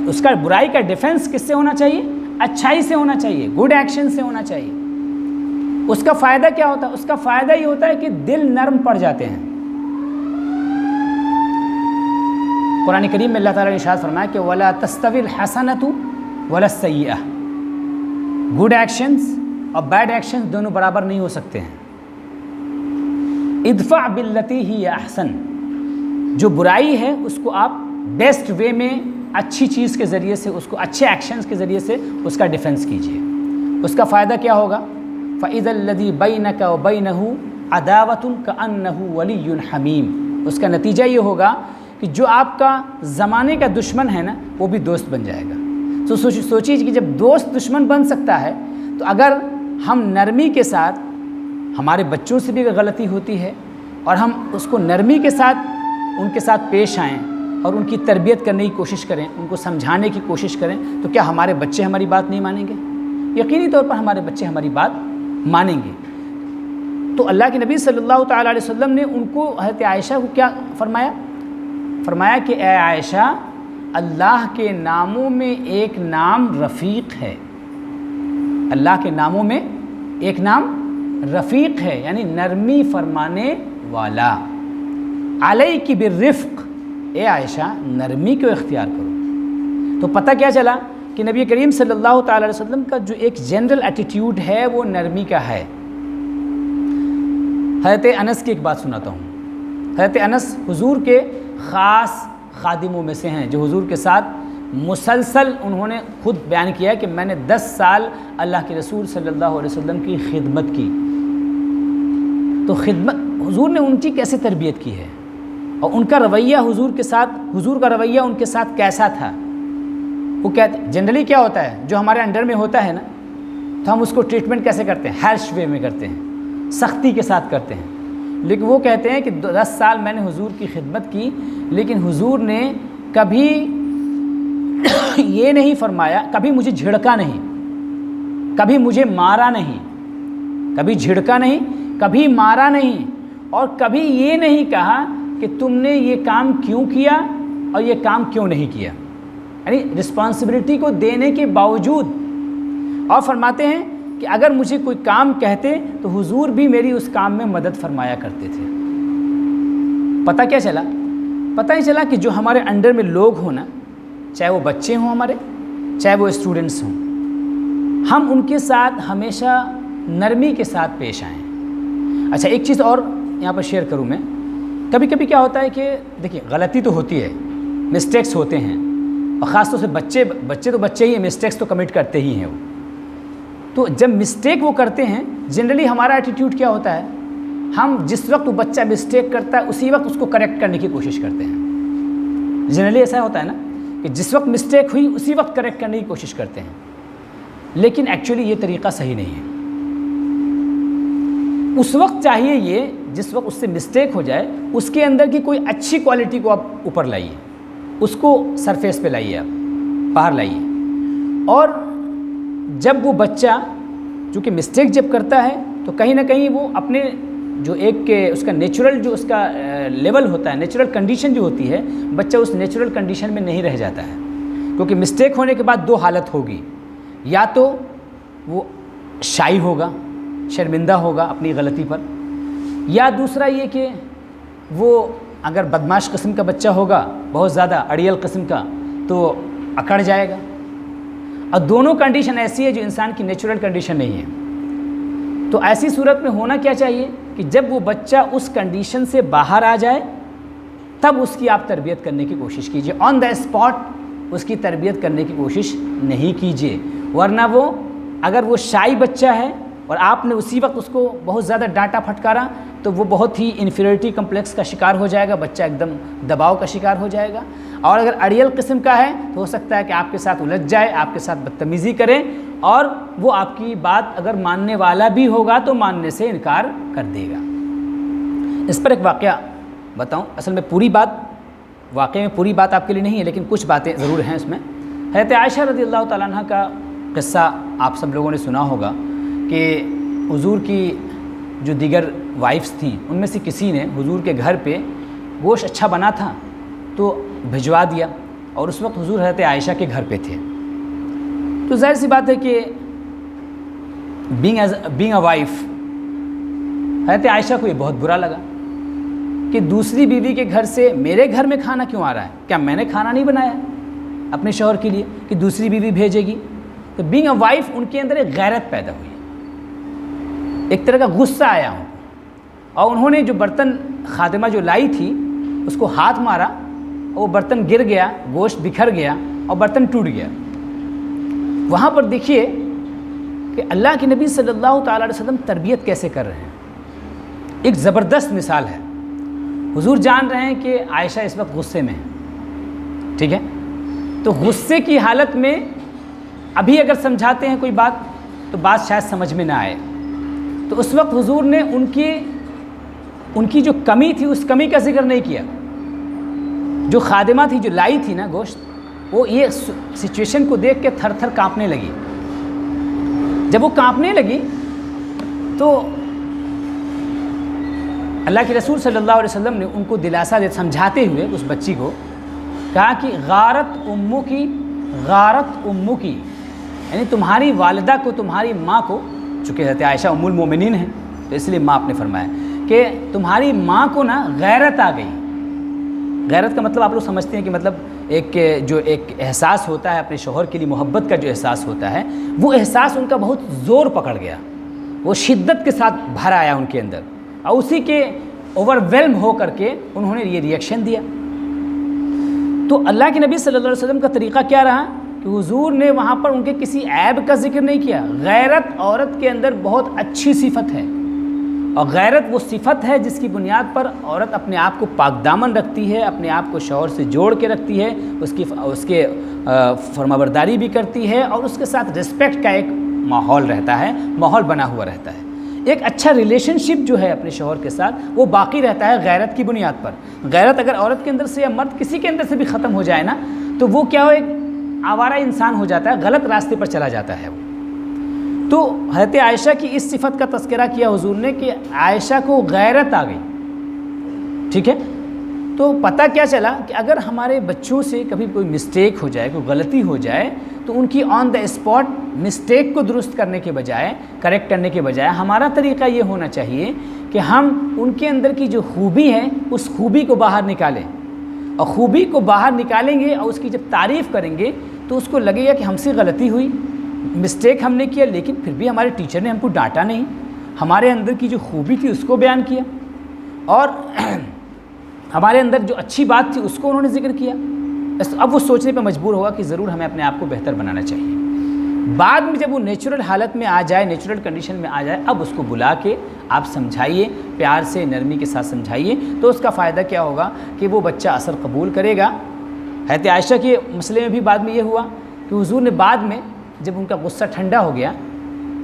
اس کا برائی کا ڈیفنس کس سے ہونا چاہیے؟ اچھائی سے ہونا چاہیے، گڈ ایکشن سے ہونا چاہیے۔ اس کا فائدہ کیا ہوتا ہے؟ اس کا فائدہ یہ ہوتا ہے کہ دل نرم پڑ جاتے ہیں۔ قرآن کریم میں اللہ تعالیٰ نے ارشاد فرمایا کہ وَلَا تَسْتَوِي الْحَسَنَةُ وَلَا السَّيِّئَةُ، گڈ ایکشنز اور بیڈ ایکشنز دونوں برابر نہیں ہو سکتے ہیں۔ ادفع باللتی ہی احسن، جو برائی ہے اس کو آپ بیسٹ وے میں اچھی چیز کے ذریعے سے، اس کو اچھے ایکشنز کے ذریعے سے اس کا ڈیفنس کیجیے۔ اس کا فائدہ کیا ہوگا؟ فَإِذَا الَّذِي بَيْنَكَ وَبَيْنَهُ عَدَاوَةٌ كَأَنَّهُ وَلِيٌّ حَمِيمٌ، اس کا نتیجہ یہ ہوگا کہ جو آپ کا زمانے کا دشمن ہے نا وہ بھی دوست بن جائے گا۔ تو سوچیے کہ جب دوست دشمن بن سکتا ہے تو اگر ہم نرمی کے ساتھ، ہمارے بچوں سے بھی غلطی ہوتی ہے اور ہم اس کو نرمی کے ساتھ ان کے ساتھ پیش آئیں اور ان کی تربیت کرنے کی کوشش کریں، ان کو سمجھانے کی کوشش کریں، تو کیا ہمارے بچے ہماری بات نہیں مانیں گے؟ یقینی طور پر ہمارے بچے ہماری بات مانیں گے۔ تو اللہ کے نبی صلی اللہ تعالیٰ علیہ وسلم نے ان کو، حضرت عائشہ کو کیا فرمایا؟ فرمایا کہ اے عائشہ، اللہ کے ناموں میں ایک نام رفیق ہے، اللہ کے ناموں میں ایک نام رفیق ہے، یعنی نرمی فرمانے والا۔ علیک بالرفق، اے عائشہ نرمی کو اختیار کرو۔ تو پتہ کیا چلا کہ نبی کریم صلی اللہ تعالیٰ علیہ وسلم کا جو ایک جنرل ایٹیٹیوڈ ہے وہ نرمی کا ہے۔ حضرت انس کی ایک بات سناتا ہوں۔ حضرت انس حضور کے خاص خادموں میں سے ہیں، جو حضور کے ساتھ مسلسل انہوں نے خود بیان کیا کہ میں نے 10 سال اللہ کے رسول صلی اللہ علیہ وسلم کی خدمت کی۔ تو خدمت حضور نے ان کی کیسے تربیت کی ہے اور ان کا رویہ حضور کے ساتھ، حضور کا رویہ ان کے ساتھ کیسا تھا؟ وہ کہتے جنرلی کیا ہوتا ہے، جو ہمارے انڈر میں ہوتا ہے نا تو ہم اس کو ٹریٹمنٹ کیسے کرتے ہیں؟ ہیرش وے میں کرتے ہیں، سختی کے ساتھ کرتے ہیں۔ لیکن وہ کہتے ہیں کہ 10 سال میں نے حضور کی خدمت کی، لیکن حضور نے کبھی یہ نہیں فرمایا، کبھی مجھے جھڑکا نہیں، کبھی مجھے مارا نہیں، کبھی جھڑکا نہیں، کبھی مارا نہیں، اور کبھی یہ نہیں کہا کہ تم نے یہ کام کیوں کیا اور یہ کام کیوں نہیں کیا، یعنی رسپانسبلٹی کو دینے کے باوجود۔ اور فرماتے ہیں کہ اگر مجھے کوئی کام کہتے تو حضور بھی میری اس کام میں مدد فرمایا کرتے تھے۔ پتہ کیا چلا؟ پتہ ہی چلا کہ جو ہمارے انڈر میں لوگ ہوں نا، چاہے وہ بچے ہوں ہمارے، چاہے وہ اسٹوڈنٹس ہوں، ہم ان کے ساتھ ہمیشہ نرمی کے ساتھ پیش آئیں۔ اچھا ایک چیز اور یہاں پر شیئر کروں میں، کبھی کبھی کیا ہوتا ہے کہ دیکھیے غلطی تو ہوتی ہے، مسٹیکس ہوتے ہیں، اور خاص طور سے بچے تو بچے ہی ہیں، مسٹیکس تو کمٹ کرتے ہی ہیں وہ۔ تو جب مسٹیک وہ کرتے ہیں، جنرلی ہمارا ایٹیٹیوڈ کیا ہوتا ہے؟ ہم جس وقت وہ بچہ مسٹیک کرتا ہے اسی وقت اس کو کریکٹ کرنے کی کوشش کرتے ہیں۔ جنرلی ایسا ہوتا ہے نا کہ جس وقت مسٹیک ہوئی اسی وقت کریکٹ کرنے کی کوشش کرتے ہیں، لیکن ایکچولی یہ طریقہ صحیح نہیں ہے۔ اس وقت چاہیے یہ جس وقت اس سے مسٹیک ہو جائے اس کے اندر کی کوئی اچھی کوالٹی کو آپ اوپر لائیے، اس کو سرفیس پہ لائیے، آپ باہر لائیے۔ اور جب وہ بچہ جو کہ مسٹیک جب کرتا ہے تو کہیں نہ کہیں وہ اپنے جو ایک اس کا نیچرل جو اس کا لیول ہوتا ہے، نیچرل کنڈیشن جو ہوتی ہے، بچہ اس نیچرل کنڈیشن میں نہیں رہ جاتا ہے، کیونکہ مسٹیک ہونے کے بعد 2 حالت ہوگی، یا تو وہ شائی ہوگا، شرمندہ ہوگا اپنی غلطی پر، یا دوسرا یہ کہ وہ اگر بدماش قسم کا بچہ ہوگا، بہت زیادہ اڑیل قسم کا، تو اکڑ جائے گا۔ اور دونوں کنڈیشن ایسی ہے جو انسان کی نیچرل کنڈیشن نہیں ہے۔ تو ایسی صورت میں ہونا کیا چاہیے کہ جب وہ بچہ اس کنڈیشن سے باہر آ جائے تب اس کی آپ تربیت کرنے کی کوشش کیجیے، آن دا اسپاٹ اس کی تربیت کرنے کی کوشش نہیں کیجیے، ورنہ وہ اگر وہ شائی بچہ ہے اور آپ نے اسی وقت اس کو بہت زیادہ ڈانٹا پھٹکارا تو وہ بہت ہی انفیریٹی کمپلیکس کا شکار ہو جائے گا، بچہ ایک دم دباؤ کا شکار ہو جائے گا۔ اور اگر اڑیل قسم کا ہے تو ہو سکتا ہے کہ آپ کے ساتھ الجھ جائے، آپ کے ساتھ بدتمیزی کرے، اور وہ آپ کی بات اگر ماننے والا بھی ہوگا تو ماننے سے انکار کر دے گا۔ اس پر ایک واقعہ بتاؤں، اصل میں واقعے میں پوری بات آپ کے لیے نہیں ہے، لیکن کچھ باتیں ضرور ہیں اس میں۔ حضرت عائشہ رضی اللہ تعالیٰ عنہ کا قصہ آپ سب لوگوں نے سنا ہوگا کہ حضور کی جو دیگر وائفز تھیں ان میں سے کسی نے حضور کے گھر پہ گوشت اچھا بنا تھا تو بھجوا دیا، اور اس وقت حضور حضرت عائشہ کے گھر پہ تھے۔ تو ظاہر سی بات ہے کہ بینگ اے وائف، حضرت عائشہ کو یہ بہت برا لگا کہ دوسری بیوی کے گھر سے میرے گھر میں کھانا کیوں آ رہا ہے؟ کیا میں نے کھانا نہیں بنایا اپنے شوہر کے لیے کہ دوسری بیوی بھیجے گی؟ تو بینگ اے وائف ان کے اندر ایک غیرت پیدا ہوئی، ایک طرح کا غصہ آیا ان کو، اور انہوں نے جو برتن خادمہ جو لائی تھی اس کو ہاتھ مارا، اور وہ برتن گر گیا، گوشت بکھر گیا اور برتن ٹوٹ گیا۔ وہاں پر دیکھیے کہ اللہ کے نبی صلی اللہ تعالیٰ علیہ وسلم تربیت کیسے کر رہے ہیں، ایک زبردست مثال ہے۔ حضور جان رہے ہیں کہ عائشہ اس وقت غصے میں ہے، ٹھیک ہے، تو غصے کی حالت میں ابھی اگر سمجھاتے ہیں کوئی بات تو بات شاید سمجھ میں نہ آئے، تو اس وقت حضور نے ان کی جو کمی تھی اس کمی کا ذکر نہیں کیا۔ جو خادمہ تھی جو لائی تھی نا گوشت، وہ یہ سچویشن کو دیکھ کے تھر تھر کانپنے لگی۔ جب وہ کانپنے لگی تو اللہ کے رسول صلی اللہ علیہ وسلم نے ان کو دلاسا دے سمجھاتے ہوئے اس بچی کو کہا کہ غارت امو کی، یعنی تمہاری والدہ کو، تمہاری ماں کو، چونکہ حضرت عائشہ ام المومنین ہیں تو اس لیے ماں آپ نے فرمایا کہ تمہاری ماں کو نا غیرت آ گئی۔ غیرت کا مطلب آپ لوگ سمجھتے ہیں کہ مطلب ایک احساس ہوتا ہے اپنے شوہر کے لیے، محبت کا جو احساس ہوتا ہے، وہ احساس ان کا بہت زور پکڑ گیا، وہ شدت کے ساتھ بھر آیا ان کے اندر، اور اسی کے اوور ویلم ہو کر کے انہوں نے یہ ریئیکشن دیا۔ تو اللہ کے نبی صلی اللہ علیہ وسلم کا طریقہ کیا رہا کہ حضور نے وہاں پر ان کے کسی عیب کا ذکر نہیں کیا۔ غیرت عورت کے اندر بہت اچھی صفت ہے، اور غیرت وہ صفت ہے جس کی بنیاد پر عورت اپنے آپ کو پاک دامن رکھتی ہے، اپنے آپ کو شوہر سے جوڑ کے رکھتی ہے، اس کے فرمانبرداری بھی کرتی ہے، اور اس کے ساتھ رسپیکٹ کا ایک ماحول رہتا ہے، ماحول بنا ہوا رہتا ہے۔ ایک اچھا ریلیشن شپ جو ہے اپنے شوہر کے ساتھ وہ باقی رہتا ہے غیرت کی بنیاد پر۔ غیرت اگر عورت کے اندر سے یا مرد کسی کے اندر سے بھی ختم ہو جائے نا تو وہ کیا ہو، ایک آوارہ انسان ہو جاتا ہے، غلط راستے پر چلا جاتا ہے وہ۔ تو حضرت عائشہ کی اس صفت کا تذکرہ کیا حضور نے کہ عائشہ کو غیرت آ گئی، ٹھیک ہے۔ تو پتہ کیا چلا کہ اگر ہمارے بچوں سے کبھی کوئی مسٹیک ہو جائے، کوئی غلطی ہو جائے، تو ان کی آن دا اسپاٹ مسٹیک کو درست کرنے کے بجائے، کریکٹ کرنے کے بجائے، ہمارا طریقہ یہ ہونا چاہیے کہ ہم ان کے اندر کی جو خوبی ہے اس خوبی کو باہر نکالیں، اور خوبی کو باہر نکالیں گے اور اس کی جب تعریف کریں گے تو اس کو لگے گا کہ ہم سے غلطی ہوئی، مسٹیک ہم نے کیا، لیکن پھر بھی ہمارے ٹیچر نے ہم کو ڈانٹا نہیں، ہمارے اندر کی جو خوبی تھی اس کو بیان کیا، اور ہمارے اندر جو اچھی بات تھی اس کو انہوں نے ذکر کیا۔ اب وہ سوچنے پہ مجبور ہوگا کہ ضرور ہمیں اپنے آپ کو بہتر بنانا چاہیے۔ بعد میں جب وہ نیچرل حالت میں آ جائے، نیچرل کنڈیشن میں آ جائے، اب اس کو بلا کے آپ سمجھائیے، پیار سے نرمی کے ساتھ سمجھائیے، تو اس کا فائدہ کیا ہوگا کہ وہ بچہ اثر قبول کرے گا۔ حضرت عائشہ کے مسئلے میں بھی بعد میں یہ ہوا کہ حضور نے بعد میں جب ان کا غصہ ٹھنڈا ہو گیا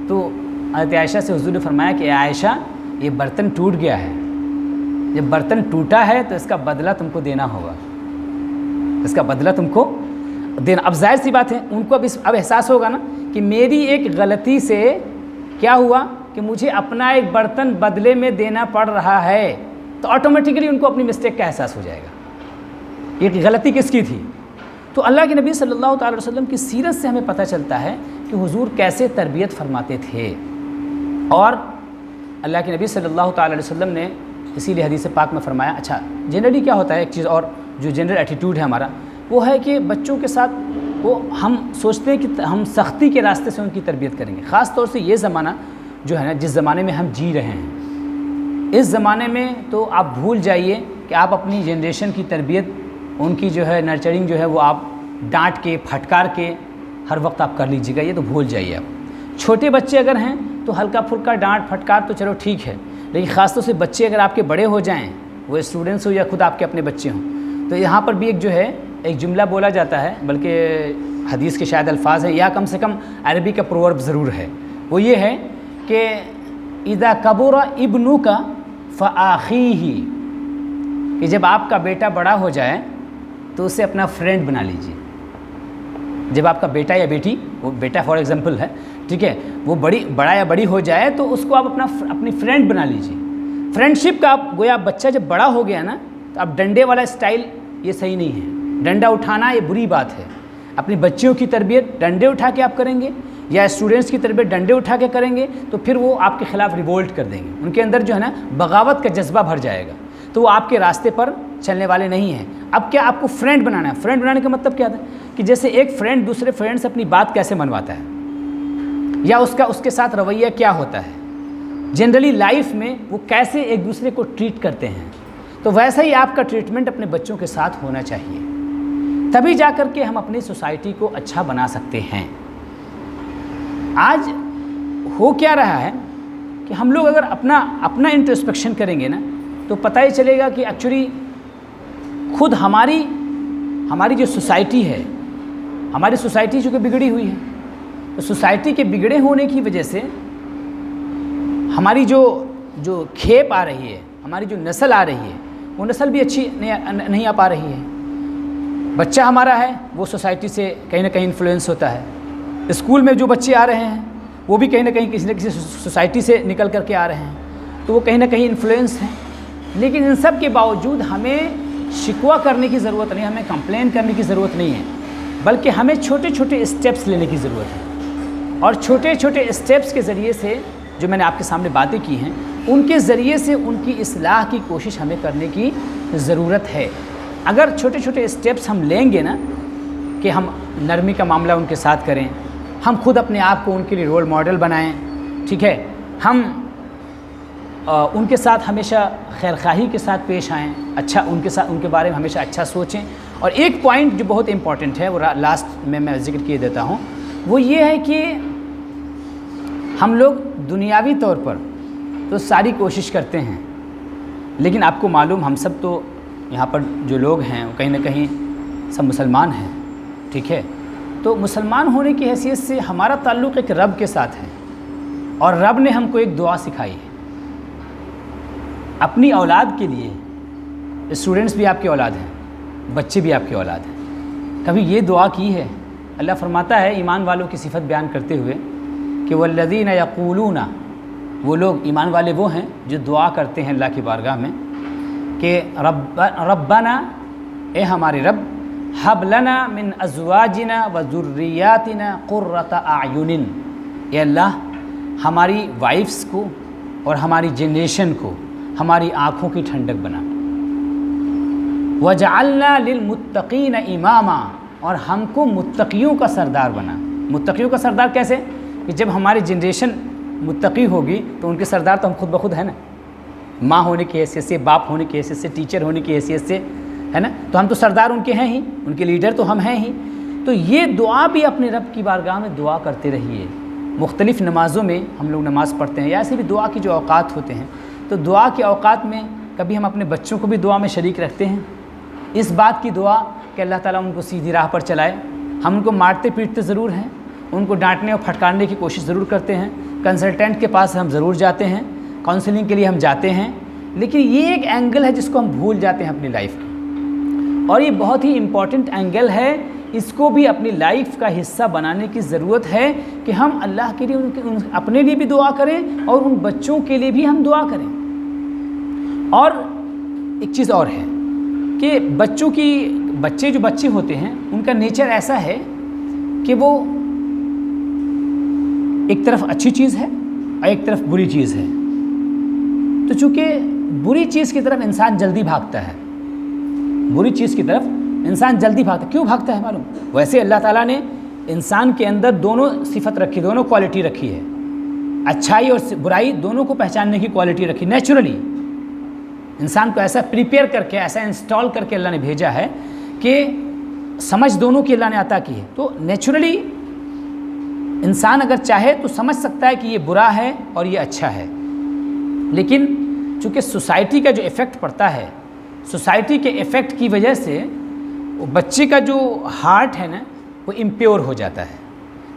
تو حضرت عائشہ سے حضور نے فرمایا کہ اے عائشہ، یہ برتن ٹوٹ گیا ہے، جب برتن ٹوٹا ہے تو اس کا بدلہ تم کو دینا ہوگا، اس کا بدلہ تم کو دینا۔ اب ظاہر سی بات ہے ان کو اب احساس ہوگا نا کہ میری ایک غلطی سے کیا ہوا کہ مجھے اپنا ایک برتن بدلے میں دینا پڑ رہا ہے، تو آٹومیٹکلی ان کو اپنی مسٹیک کا احساس ہو جائے گا، یہ غلطی کس کی تھی۔ تو اللہ کے نبی صلی اللہ تعالی وسلم کی سیرت سے ہمیں پتہ چلتا ہے کہ حضور کیسے تربیت فرماتے تھے، اور اللہ کے نبی صلی اللہ تعالی وسلم نے اسی لیے حدیث پاک میں فرمایا۔ اچھا، جنرلی کیا ہوتا ہے، ایک چیز اور جو جنرل ایٹیٹیوڈ ہے ہمارا وہ ہے کہ بچوں کے ساتھ وہ ہم سوچتے ہیں کہ ہم سختی کے راستے سے ان کی تربیت کریں گے، خاص طور سے یہ زمانہ جو ہے نا جس زمانے میں ہم جی رہے ہیں، اس زمانے میں تو آپ بھول جائیے کہ آپ اپنی جنریشن کی تربیت، ان کی جو ہے نرچرنگ جو ہے وہ آپ ڈانٹ کے پھٹکار کے ہر وقت آپ کر لیجیے گا، یہ تو بھول جائیے آپ۔ چھوٹے بچے اگر ہیں تو ہلکا پھلکا ڈانٹ پھٹکار تو چلو ٹھیک ہے، لیکن خاص طور سے بچے اگر آپ کے بڑے ہو جائیں، وہ اسٹوڈنٹس ہو یا خود آپ کے اپنے بچے ہوں، تو یہاں پر بھی ایک جو ہے ایک جملہ بولا جاتا ہے، بلکہ حدیث کے شاید الفاظ ہیں یا کم سے کم عربی کا پروورب ضرور ہے، وہ یہ ہے کہ اذا کبر ابنک فآخیہ، کہ جب آپ کا بیٹا بڑا ہو جائے تو اسے اپنا فرینڈ بنا لیجیے۔ جب آپ کا بیٹا یا بیٹی، وہ بیٹا فار ایگزامپل ہے، ٹھیک ہے، وہ بڑا یا بڑی ہو جائے تو اس کو آپ اپنی فرینڈ بنا لیجیے۔ فرینڈشپ کا آپ گویا بچہ جب بڑا ہو گیا نا تو اب ڈنڈے والا اسٹائل یہ صحیح نہیں ہے، ڈنڈا اٹھانا یہ بری بات ہے۔ اپنی بچیوں کی تربیت ڈنڈے اٹھا کے آپ کریں گے یا اسٹوڈنٹس کی تربیت ڈنڈے اٹھا کے کریں گے تو پھر وہ آپ کے خلاف ریوولٹ کر دیں گے، ان کے اندر جو ہے نا بغاوت کا جذبہ بھر جائے گا، تو وہ آپ کے راستے پر چلنے والے نہیں ہیں۔ اب کیا آپ کو فرینڈ بنانا ہے؟ فرینڈ بنانے کا مطلب کیا تھا کہ جیسے ایک فرینڈ دوسرے فرینڈ سے اپنی بات کیسے منواتا ہے یا اس کے ساتھ رویہ کیا ہوتا ہے، جنرلی لائف میں وہ کیسے ایک دوسرے کو ٹریٹ کرتے ہیں، تو ویسا ہی آپ کا ٹریٹمنٹ اپنے بچوں کے ساتھ ہونا چاہیے، تبھی جا کر کے ہم اپنی سوسائٹی کو اچھا بنا سکتے ہیں۔ آج ہو کیا رہا ہے کہ ہم لوگ اگر اپنا انٹروسپیکشن کریں گے نا تو پتہ ہی چلے گا کہ ایکچولی خود ہماری جو سوسائٹی ہے، ہماری سوسائٹی جو کہ بگڑی ہوئی ہے، تو سوسائٹی کے بگڑے ہونے کی وجہ سے ہماری جو کھیپ آ رہی ہے، ہماری جو نسل آ رہی ہے، وہ نسل بھی اچھی نہیں آ پا رہی ہے۔ بچہ ہمارا ہے وہ سوسائٹی سے کہیں نہ کہیں انفلوئنس ہوتا ہے، اسکول میں جو بچے آ رہے ہیں وہ بھی کہیں نہ کہیں کسی نہ کسی سوسائٹی سے نکل کر کے آ رہے ہیں، تو وہ کہیں نہ کہیں انفلوئنس ہیں۔ لیکن ان سب کے باوجود ہمیں شکوہ کرنے کی ضرورت نہیں، ہمیں کمپلین کرنے کی ضرورت نہیں ہے، بلکہ ہمیں چھوٹے چھوٹے اسٹیپس لینے کی ضرورت ہے، اور چھوٹے چھوٹے اسٹیپس کے ذریعے سے جو میں نے آپ کے سامنے باتیں کی ہیں ان کے ذریعے سے ان کی اصلاح کی کوشش ہمیں کرنے کی ضرورت ہے۔ اگر چھوٹے چھوٹے اسٹیپس ہم لیں گے نا کہ ہم نرمی کا معاملہ ان کے ساتھ کریں، ہم خود اپنے آپ کو ان کے لیے رول ماڈل بنائیں، ٹھیک ہے، ہم ان کے ساتھ ہمیشہ خیرخواہی کے ساتھ پیش آئیں، اچھا ان کے بارے میں ہمیشہ اچھا سوچیں۔ اور ایک پوائنٹ جو بہت امپورٹنٹ ہے وہ لاسٹ میں ذکر کیے دیتا ہوں، وہ یہ ہے کہ ہم لوگ دنیاوی طور پر تو ساری کوشش کرتے ہیں، لیکن آپ کو معلوم ہم سب تو یہاں پر جو لوگ ہیں وہ کہیں نہ کہیں سب مسلمان ہیں، ٹھیک ہے، تو مسلمان ہونے کی حیثیت سے ہمارا تعلق ایک رب کے ساتھ ہے، اور رب نے ہم کو ایک دعا سکھائی ہے اپنی اولاد کے لیے۔ اسٹوڈنٹس بھی آپ کی اولاد ہیں، بچے بھی آپ کی اولاد ہیں، کبھی یہ دعا کی ہے؟ اللہ فرماتا ہے ایمان والوں کی صفت بیان کرتے ہوئے کہ والذین یقولون، وہ لوگ ایمان والے وہ ہیں جو دعا کرتے ہیں اللہ کی بارگاہ میں کہ ربنا، اے ہمارے رب، ہب لنا من ازواجنا و ذریاتنا قرۃ اعین، اے اللہ ہماری وائفس کو اور ہماری جنریشن کو ہماری آنکھوں کی ٹھنڈک بنا، وجعلنا للمتقین اماما، اور ہم کو متقیوں کا سردار بنا۔ متقیوں کا سردار کیسے؟ کہ جب ہماری جنریشن متقی ہوگی تو ان کے سردار تو ہم خود بخود ہیں نا، ماں ہونے کی حیثیت سے، باپ ہونے کی حیثیت سے، ٹیچر ہونے کی حیثیت سے، ہے نا، تو ہم تو سردار ان کے ہیں ہی، ان کے لیڈر تو ہم ہیں ہی۔ تو یہ دعا بھی اپنے رب کی بارگاہ میں دعا کرتے رہیے۔ مختلف نمازوں میں ہم لوگ نماز پڑھتے ہیں، یا ایسے بھی دعا کی جو اوقات ہوتے ہیں، تو دعا کے اوقات میں کبھی ہم اپنے بچوں کو بھی دعا میں شریک رکھتے ہیں، اس بات کی دعا کہ اللہ تعالیٰ ان کو سیدھی راہ پر چلائے۔ ہم ان کو مارتے پیٹتے ضرور ہیں، ان کو ڈانٹنے اور پھٹکارنے کی کوشش ضرور کرتے ہیں، کنسلٹینٹ کے پاس ہم ضرور جاتے ہیں، کاؤنسلنگ کے لیے ہم جاتے ہیں، لیکن یہ ایک اینگل ہے جس کو ہم بھول جاتے ہیں اپنی لائف کی، اور یہ بہت ہی امپورٹنٹ اینگل ہے، اس کو بھی اپنی لائف کا حصہ بنانے کی ضرورت ہے کہ ہم اللہ کے لیے اپنے لیے بھی دعا کریں اور ان بچوں کے لیے بھی ہم دعا کریں۔ اور ایک چیز اور ہے کہ بچے جو بچے ہوتے ہیں ان کا نیچر ایسا ہے کہ وہ ایک طرف اچھی چیز ہے اور ایک طرف بری چیز ہے، تو چونکہ بری چیز کی طرف انسان جلدی بھاگتا ہے، بری چیز کی طرف انسان جلدی بھاگتا ہے۔ کیوں بھاگتا ہے معلوم؟ ویسے اللہ تعالیٰ نے انسان کے اندر دونوں صفت رکھی، دونوں کوالٹی رکھی ہے، اچھائی اور برائی دونوں کو پہچاننے کی کوالٹی رکھی۔ نیچرلی انسان کو ایسا پریپیئر کر کے، ایسا انسٹال کر کے اللہ نے بھیجا ہے کہ سمجھ دونوں کی اللہ نے عطا کی ہے، تو نیچرلی انسان اگر چاہے تو سمجھ سکتا ہے کہ یہ برا ہے اور یہ اچھا ہے، لیکن چونکہ سوسائٹی کا جو ایفیکٹ پڑتا ہے، سوسائٹی کے ایفیکٹ کی وجہ سے بچے کا جو ہارٹ ہے نا وہ امپیور ہو جاتا ہے.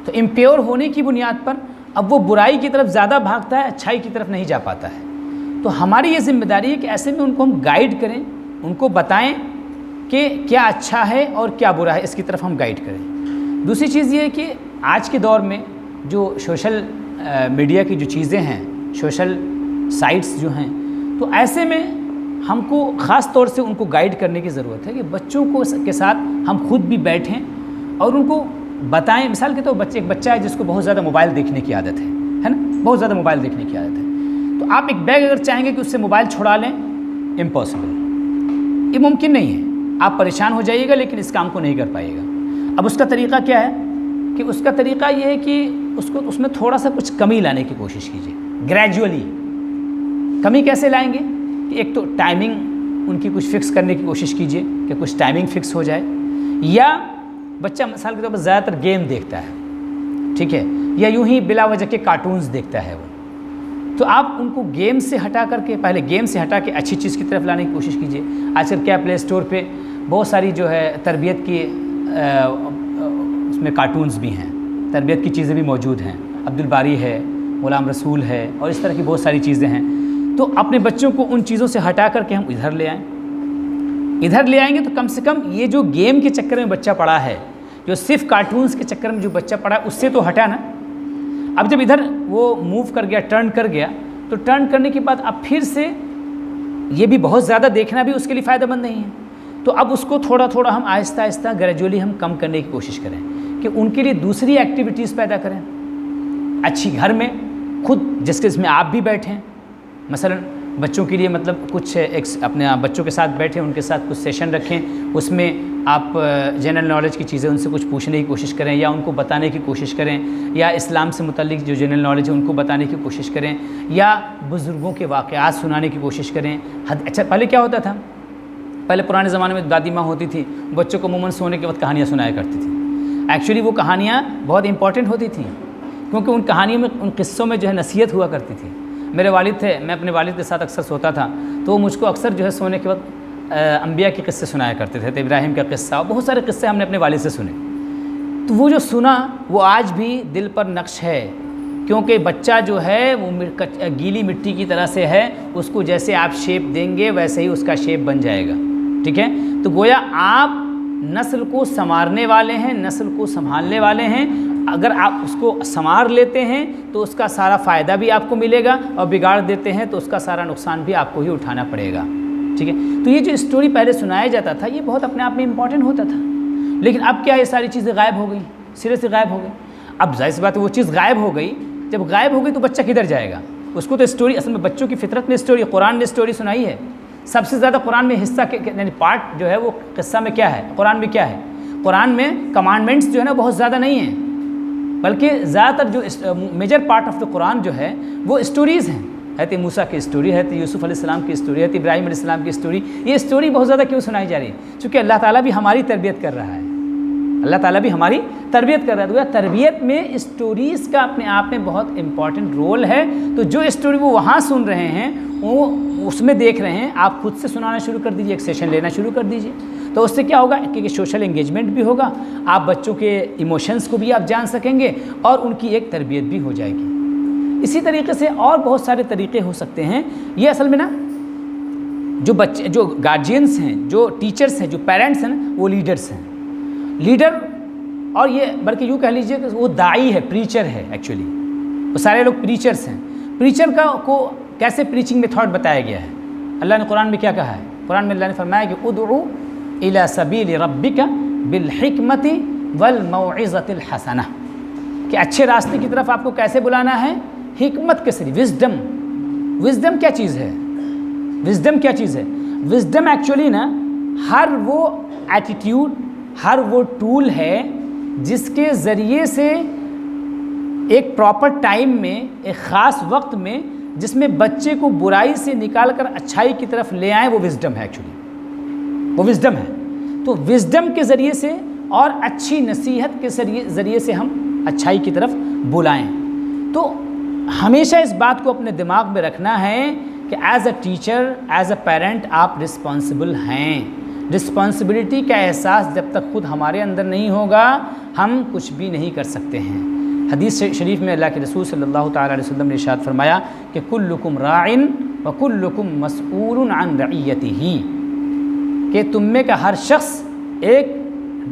تو امپیور ہونے کی بنیاد پر اب وہ برائی کی طرف زیادہ بھاگتا ہے, اچھائی کی طرف نہیں جا پاتا ہے. تو ہماری یہ ذمہ داری ہے کہ ایسے میں ان کو ہم گائیڈ کریں, ان کو بتائیں کہ کیا اچھا ہے اور کیا برا ہے, اس کی طرف ہم گائیڈ کریں. دوسری چیز یہ ہے کہ آج کے دور میں جو سوشل میڈیا کی جو چیزیں ہیں, سوشل سائٹس جو ہیں, تو ایسے میں ہم کو خاص طور سے ان کو گائیڈ کرنے کی ضرورت ہے کہ بچوں کو کے ساتھ ہم خود بھی بیٹھیں اور ان کو بتائیں. مثال کے طور پر ایک بچہ ہے جس کو بہت زیادہ موبائل دیکھنے کی عادت ہے نا, بہت زیادہ موبائل دیکھنے کی عادت ہے. تو آپ ایک بیگ اگر چاہیں گے کہ اس سے موبائل چھڑا لیں, امپاسبل, یہ ممکن نہیں ہے. آپ پریشان ہو جائیے گا لیکن اس کام کو نہیں کر پائیے گا. اب اس کا طریقہ کیا ہے کہ اس کا طریقہ یہ ہے کہ اس میں تھوڑا سا کچھ کمی لانے کی کوشش کیجیے, گریجولی. کمی کیسے لائیں گے کہ ایک تو ٹائمنگ ان کی کچھ فکس کرنے کی کوشش کیجیے کہ کچھ ٹائمنگ فکس ہو جائے. یا بچہ مثال کے طور پر زیادہ تر گیم دیکھتا ہے, ٹھیک ہے, یا یوں ہی بلا وجہ کے کارٹونز دیکھتا ہے وہ, تو آپ ان کو گیم سے ہٹا کر کے, پہلے گیم سے ہٹا کے اچھی چیز کی طرف لانے کی کوشش کیجیے. آج کل کیا پلے اسٹور پہ بہت ساری جو ہے تربیت کی اس میں کارٹونز بھی ہیں, تربیت کی چیزیں بھی موجود ہیں. عبدالباری ہے, غلام رسول ہے, اور اس طرح کی بہت ساری چیزیں ہیں. تو اپنے بچوں کو ان چیزوں سے ہٹا کر کے ہم ادھر لے آئیں. ادھر لے آئیں گے تو کم سے کم یہ جو گیم کے چکر میں بچہ پڑا ہے, جو صرف کارٹونز کے چکر میں جو بچہ پڑا ہے, اس سے تو ہٹا نا. اب جب ادھر وہ موو کر گیا, ٹرن کر گیا, تو ٹرن کرنے کے بعد اب پھر سے یہ بھی بہت زیادہ دیکھنا بھی اس کے لیے فائدہ مند نہیں ہے. تو اب اس کو تھوڑا تھوڑا ہم آہستہ آہستہ گریجولی ہم کم کرنے کی کوشش کریں کہ ان کے لیے دوسری ایکٹیویٹیز پیدا کریں اچھی, گھر میں خود, جس کے اس میں آپ بھی بیٹھیں. مثلا بچوں کے لیے مطلب کچھ اپنے بچوں کے ساتھ بیٹھیں, ان کے ساتھ کچھ سیشن رکھیں, اس میں آپ جنرل نالج کی چیزیں ان سے کچھ پوچھنے کی کوشش کریں یا ان کو بتانے کی کوشش کریں, یا اسلام سے متعلق جو جنرل نالج ہے ان کو بتانے کی کوشش کریں, یا بزرگوں کے واقعات سنانے کی کوشش کریں. اچھا پہلے کیا ہوتا تھا, پہلے پرانے زمانے میں دادی ماں ہوتی تھی, بچوں کو عموماً سونے کے وقت کہانیاں سنایا کرتی تھی. ایکچولی وہ کہانیاں بہت امپورٹنٹ ہوتی تھیں کیونکہ ان کہانیوں میں, ان قصوں میں جو ہے نصیحت ہوا کرتی تھی. میرے والد تھے, میں اپنے والد کے ساتھ اکثر سوتا تھا, تو وہ مجھ کو اکثر جو ہے سونے کے وقت انبیاء کے قصے سنایا کرتے تھے. ابراہیم کا قصہ, بہت سارے قصے ہم نے اپنے والد سے سنے. تو وہ جو سنا وہ آج بھی دل پر نقش ہے, کیونکہ بچہ جو ہے وہ گیلی مٹی کی طرح سے ہے, اس کو جیسے آپ شیپ دیں گے ویسے ہی اس کا شیپ بن جائے گا. ٹھیک ہے, تو گویا آپ نسل کو سنوارنے والے ہیں, نسل کو سنبھالنے والے ہیں. اگر آپ اس کو سنوار لیتے ہیں تو اس کا سارا فائدہ بھی آپ کو ملے گا, اور بگاڑ دیتے ہیں تو اس کا سارا نقصان بھی آپ کو ہی اٹھانا پڑے گا. ٹھیک ہے, تو یہ جو اسٹوری پہلے سنایا جاتا تھا یہ بہت اپنے آپ میں امپورٹنٹ ہوتا تھا, لیکن اب کیا یہ ساری چیزیں غائب ہو گئی, سرے سے غائب ہو گئی. اب ظاہر سی بات ہے وہ چیز غائب ہو گئی, جب غائب ہو گئی تو بچہ کدھر جائے گا. اس کو تو اسٹوری, اصل میں بچوں کی فطرت میں اسٹوری, قرآن نے اسٹوری سنائی ہے. سب سے زیادہ قرآن میں حصہ یعنی پارٹ جو ہے وہ قصہ میں کیا ہے, قرآن میں کیا ہے, قرآن میں کمانڈمنٹس جو ہے نا بہت زیادہ نہیں ہیں, بلکہ زیادہ تر جو میجر پارٹ آف دا قرآن جو ہے وہ اسٹوریز ہیں. حضرت موسیٰ کی اسٹوری, حضرت یوسف علیہ السلام کی اسٹوری, حضرت ابراہیم علیہ السلام کی اسٹوری. یہ اسٹوری بہت زیادہ کیوں سنائی جا رہی ہے, چونکہ اللہ تعالیٰ بھی ہماری تربیت کر رہا ہے. اللہ تعالیٰ بھی ہماری تربیت کر رہا ہے. تو تربیت میں اسٹوریز کا اپنے آپ میں بہت امپورٹنٹ رول ہے. تو جو اسٹوری وہ وہاں سن رہے ہیں, وہ اس میں دیکھ رہے ہیں, آپ خود سے سنانا شروع کر دیجیے, ایک سیشن لینا شروع کر دیجیے. تو اس سے کیا ہوگا کہ سوشل انگیجمنٹ بھی ہوگا, آپ بچوں کے ایموشنز کو بھی آپ جان سکیں گے, اور ان کی ایک تربیت بھی ہو جائے گی. اسی طریقے سے اور بہت سارے طریقے ہو سکتے ہیں. یہ اصل میں نا جو بچے, جو گارجینس ہیں, جو ٹیچرس ہیں, جو پیرنٹس ہیں نا, وہ لیڈرس ہیں. لیڈر, اور یہ بلکہ یوں کہہ لیجیے کہ وہ داعی ہے, پریچر ہے. ایکچولی وہ سارے لوگ پریچرس ہیں. پریچر کو کیسے پریچنگ میتھڈ بتایا گیا ہے. اللہ نے قرآن میں کیا کہا ہے, قرآن میں اللہ نے فرمایا کہ ادعو الی سبیل ربک بالحکمت والموعظۃ الحسنہ, کہ اچھے راستے کی طرف آپ کو کیسے بلانا ہے, حکمت کے ذریعے. وزڈم, وزڈم کیا چیز ہے, وزڈم کیا چیز ہے. وزڈم ایکچولی نا ہر وہ ایٹیٹیوڈ, ہر وہ ٹول ہے جس کے ذریعے سے ایک پراپر ٹائم میں, ایک خاص وقت میں, جس میں بچے کو برائی سے نکال کر اچھائی کی طرف لے آئیں, وہ وزڈم ہے. ایکچولی وہ وزڈم ہے. تو وزڈم کے ذریعے سے اور اچھی نصیحت کے ذریعے سے ہم اچھائی کی طرف بلائیں. تو ہمیشہ اس بات کو اپنے دماغ میں رکھنا ہے کہ as a teacher, as a parent آپ رسپانسبل ہیں. رسپانسبلٹی کا احساس جب تک خود ہمارے اندر نہیں ہوگا ہم کچھ بھی نہیں کر سکتے ہیں۔ حدیث شریف میں اللہ کے رسول صلی اللہ تعالیٰ علیہ وسلم نے ارشاد فرمایا کہ کلکم راعٍ وکلکم مسئول عن رعیتہ، کہ تم میں کا ہر شخص ایک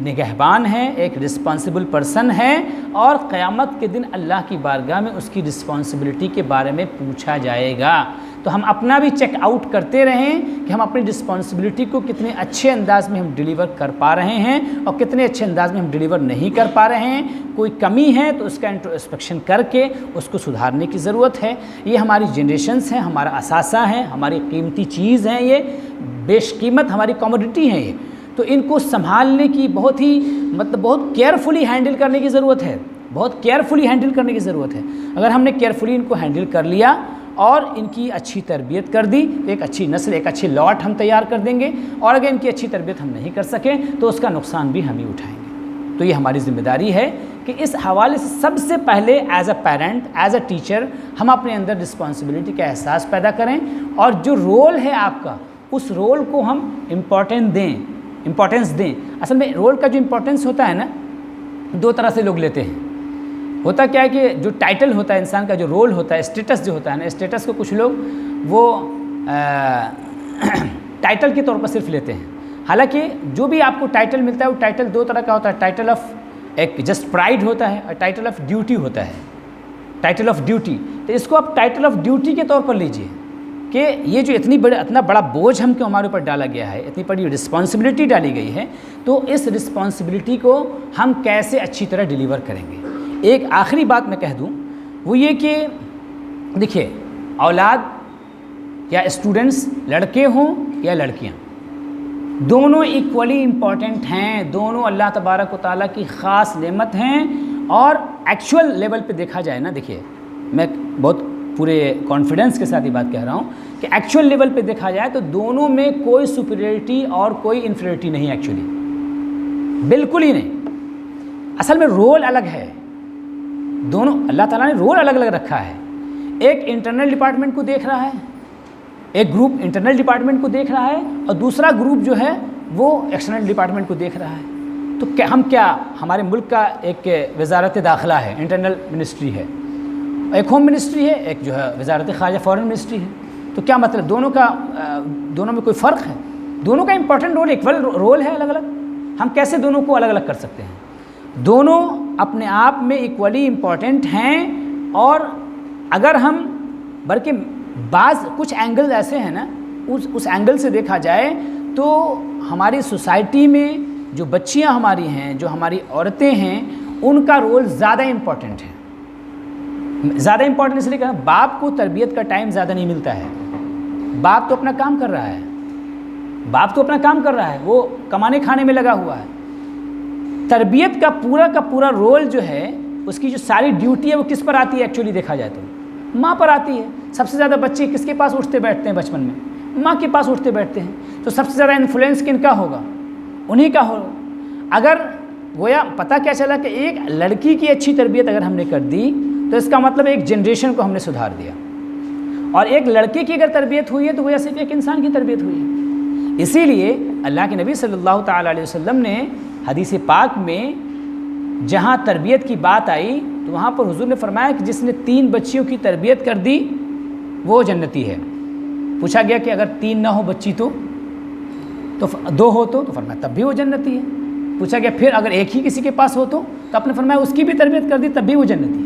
نگہبان ہے، ایک رسپانسبل پرسن ہے، اور قیامت کے دن اللہ کی بارگاہ میں اس کی رسپانسبلٹی کے بارے میں پوچھا جائے گا۔ تو ہم اپنا بھی چیک آؤٹ کرتے رہیں کہ ہم اپنی رسپانسبلٹی کو کتنے اچھے انداز میں ہم ڈیلیور کر پا رہے ہیں اور کتنے اچھے انداز میں ہم ڈیلیور نہیں کر پا رہے ہیں۔ کوئی کمی ہے تو اس کا انٹروسپیکشن کر کے اس کو سدھارنے کی ضرورت ہے۔ یہ ہماری جنریشنز ہیں، ہمارا اثاثہ ہیں، ہماری قیمتی چیز ہیں، یہ بیش قیمت ہماری کموڈٹی ہیں یہ، تو ان کو سنبھالنے کی بہت کیئرفلی ہینڈل کرنے کی ضرورت ہے، بہت کیئرفلی ہینڈل کرنے کی ضرورت ہے۔ اگر ہم نے کیئرفلی ان کو ہینڈل کر لیا اور ان کی اچھی تربیت کر دی، ایک اچھی نسل، ایک اچھی لاٹ ہم تیار کر دیں گے، اور اگر ان کی اچھی تربیت ہم نہیں کر سکیں تو اس کا نقصان بھی ہم ہی اٹھائیں گے۔ تو یہ ہماری ذمہ داری ہے کہ اس حوالے سے سب سے پہلے as a parent, as a teacher, ہم اپنے اندر رسپانسبلٹی کا احساس پیدا کریں، اور جو رول ہے آپ کا اس رول کو ہم امپورٹنس دیں۔ اصل میں رول کا جو امپورٹنس ہوتا ہے نا، دو طرح سے لوگ لیتے ہیں۔ ہوتا کیا ہے کہ جو ٹائٹل ہوتا ہے انسان کا، جو رول ہوتا ہے، اسٹیٹس جو ہوتا ہے نا، اسٹیٹس کو کچھ لوگ وہ ٹائٹل کے طور پر صرف لیتے ہیں۔ حالانکہ جو بھی آپ کو ٹائٹل ملتا ہے وہ ٹائٹل دو طرح کا ہوتا ہے، ٹائٹل آف ایک جسٹ پرائڈ ہوتا ہے اور ٹائٹل آف ڈیوٹی ہوتا ہے، ٹائٹل آف ڈیوٹی۔ تو اس کو آپ ٹائٹل آف ڈیوٹی کے طور پر لیجئے کہ یہ جو اتنا بڑا بوجھ ہم کو ہمارے اوپر ڈالا گیا ہے، اتنی بڑی رسپانسبلٹی ڈالی گئی ہے، تو اس رسپانسبلٹی کو ہم کیسے اچھی طرح ڈیلیور کریں گے۔ ایک آخری بات میں کہہ دوں، وہ یہ کہ دیکھیے، اولاد یا اسٹوڈنٹس لڑکے ہوں یا لڑکیاں، دونوں ایکولی امپورٹنٹ ہیں، دونوں اللہ تبارک و تعالیٰ کی خاص نعمت ہیں، اور ایکچول لیول پہ دیکھا جائے نا، دیکھیے میں بہت پورے کانفیڈنس کے ساتھ یہ بات کہہ رہا ہوں کہ ایکچول لیول پہ دیکھا جائے تو دونوں میں کوئی سپیریورٹی اور کوئی انفیریورٹی نہیں، ایکچولی بالکل ہی نہیں۔ اصل میں رول الگ ہے، دونوں اللہ تعالیٰ نے رول الگ الگ رکھا ہے۔ ایک انٹرنل ڈپارٹمنٹ کو دیکھ رہا ہے، ایک گروپ انٹرنل ڈپارٹمنٹ کو دیکھ رہا ہے، اور دوسرا گروپ جو ہے وہ ایکسٹرنل ڈپارٹمنٹ کو دیکھ رہا ہے۔ تو ہمارے ملک کا ایک وزارت داخلہ ہے، انٹرنل منسٹری ہے، ایک ہوم منسٹری ہے، ایک جو ہے وزارت خارجہ فارن منسٹری ہے۔ تو کیا مطلب دونوں میں کوئی فرق ہے؟ دونوں کا امپورٹنٹ رول، ایکول رول ہے، الگ الگ۔ ہم کیسے دونوں کو الگ الگ کر سکتے ہیں؟ دونوں اپنے آپ میں ایکولی امپورٹنٹ ہیں، اور اگر ہم بلکہ کچھ اینگل ایسے ہیں نا، اس اینگل سے دیکھا جائے تو ہماری سوسائٹی میں جو بچیاں ہماری ہیں، جو ہماری عورتیں ہیں، ان کا رول زیادہ امپورٹنٹ ہے۔ زیادہ امپورٹنٹ اس لیے کہ باپ کو تربیت کا ٹائم زیادہ نہیں ملتا ہے، باپ تو اپنا کام کر رہا ہے، وہ کمانے کھانے میں لگا ہوا ہے۔ تربیت کا پورا رول جو ہے، اس کی جو ساری ڈیوٹی ہے وہ کس پر آتی ہے؟ ایکچولی دیکھا جائے تو ماں پر آتی ہے۔ سب سے زیادہ بچے کس کے پاس اٹھتے بیٹھتے ہیں بچپن میں؟ ماں کے پاس اٹھتے بیٹھتے ہیں۔ تو سب سے زیادہ انفلوئنس کن کا ہوگا؟ انہی کا ہوگا۔ اگر گویا پتہ کیا چلا کہ ایک لڑکی کی اچھی تربیت اگر ہم نے کر دی تو اس کا مطلب ایک جنریشن کو ہم نے سدھار دیا، اور ایک لڑکے کی اگر تربیت ہوئی ہے تو گویا صرف ایک انسان کی تربیت ہوئی ہے۔ اسی لیے اللہ کے نبی صلی اللہ تعالیٰ علیہ وسلم نے حدیث پاک میں جہاں تربیت کی بات آئی تو وہاں پر حضور نے فرمایا کہ جس نے 3 بچیوں کی تربیت کر دی وہ جنتی ہے۔ پوچھا گیا کہ اگر 3 نہ ہو بچی تو 2 ہو تو فرمایا تب بھی وہ جنتی ہے۔ پوچھا گیا پھر اگر ایک ہی کسی کے پاس ہو تو آپ نے فرمایا اس کی بھی تربیت کر دی تب بھی وہ جنتی ہے۔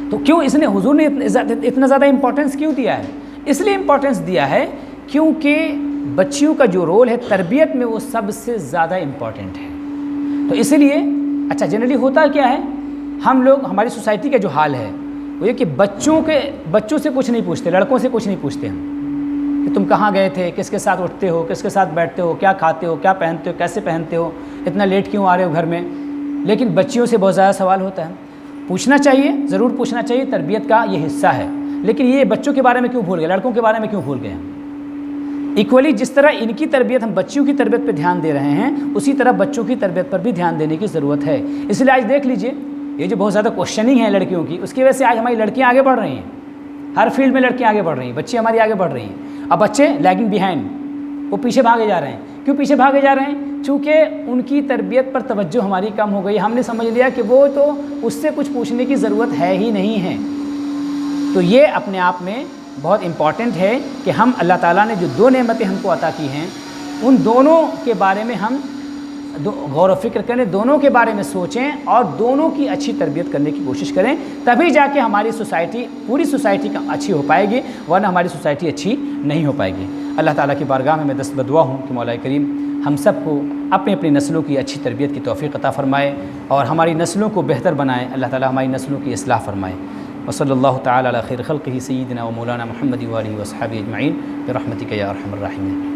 تو کیوں حضور نے اتنا زیادہ امپورٹنس کیوں دیا ہے؟ اس لیے امپورٹنس دیا ہے کیونکہ بچیوں کا جو رول ہے تربیت میں وہ سب سے زیادہ امپورٹنٹ ہے۔ تو اسی لیے جنرلی ہوتا کیا ہے، ہم لوگ، ہماری سوسائٹی کا جو حال ہے وہ یہ کہ بچوں سے کچھ نہیں پوچھتے، لڑکوں سے کچھ نہیں پوچھتے ہم کہ تم کہاں گئے تھے، کس کے ساتھ اٹھتے ہو، کس کے ساتھ بیٹھتے ہو، کیا کھاتے ہو، کیا پہنتے ہو، کیسے پہنتے ہو، اتنا لیٹ کیوں آ رہے ہو گھر میں۔ لیکن بچیوں سے بہت زیادہ سوال ہوتا ہے۔ پوچھنا چاہیے، ضرور پوچھنا چاہیے، تربیت کا یہ حصہ ہے، لیکن یہ بچوں کے بارے میں کیوں بھول گئے، لڑکوں کے بارے میں کیوں بھول گئے ہم؟ ایکولی جس طرح ان کی تربیت، ہم بچیوں کی تربیت پہ دھیان دے رہے ہیں، اسی طرح بچوں کی تربیت پر بھی دھیان دینے کی ضرورت ہے۔ اس لیے آج دیکھ لیجئے، یہ جو بہت زیادہ کوشچننگ ہے لڑکیوں کی، اس کی وجہ سے آج ہماری لڑکیاں آگے بڑھ رہی ہیں، ہر فیلڈ میں لڑکیاں آگے بڑھ رہی ہیں، بچے ہماری آگے بڑھ رہی ہیں، اب بچے لیگنگ بیہائنڈ، وہ پیچھے بھاگے جا رہے ہیں۔ کیوں پیچھے بھاگے جا رہے ہیں؟ چونکہ ان کی تربیت پر توجہ ہماری کم ہو گئی، ہم نے سمجھ لیا کہ وہ تو اس سے کچھ پوچھنے کی ضرورت ہے ہی نہیں ہے۔ تو یہ اپنے آپ میں بہت امپورٹنٹ ہے کہ ہم اللہ تعالیٰ نے جو دو نعمتیں ہم کو عطا کی ہیں ان دونوں کے بارے میں ہم غور و فکر کریں، دونوں کے بارے میں سوچیں اور دونوں کی اچھی تربیت کرنے کی کوشش کریں، تبھی جا کے ہماری سوسائٹی، پوری سوسائٹی کا اچھی ہو پائے گی، ورنہ ہماری سوسائٹی اچھی نہیں ہو پائے گی۔ اللہ تعالیٰ کی بارگاہ میں دست بدعا ہوں کہ مولا کریم ہم سب کو اپنی اپنی نسلوں کی اچھی تربیت کی توفیق عطا فرمائے اور ہماری نسلوں کو بہتر بنائے۔ اللہ تعالیٰ ہماری نسلوں کی اصلاح فرمائے۔ وصلی اللہ تعالیٰ علی خیر خلقہ سیدنا و مولانا محمد وآلہ وصحبہ اجمعین برحمتک یا ارحم الراحمین۔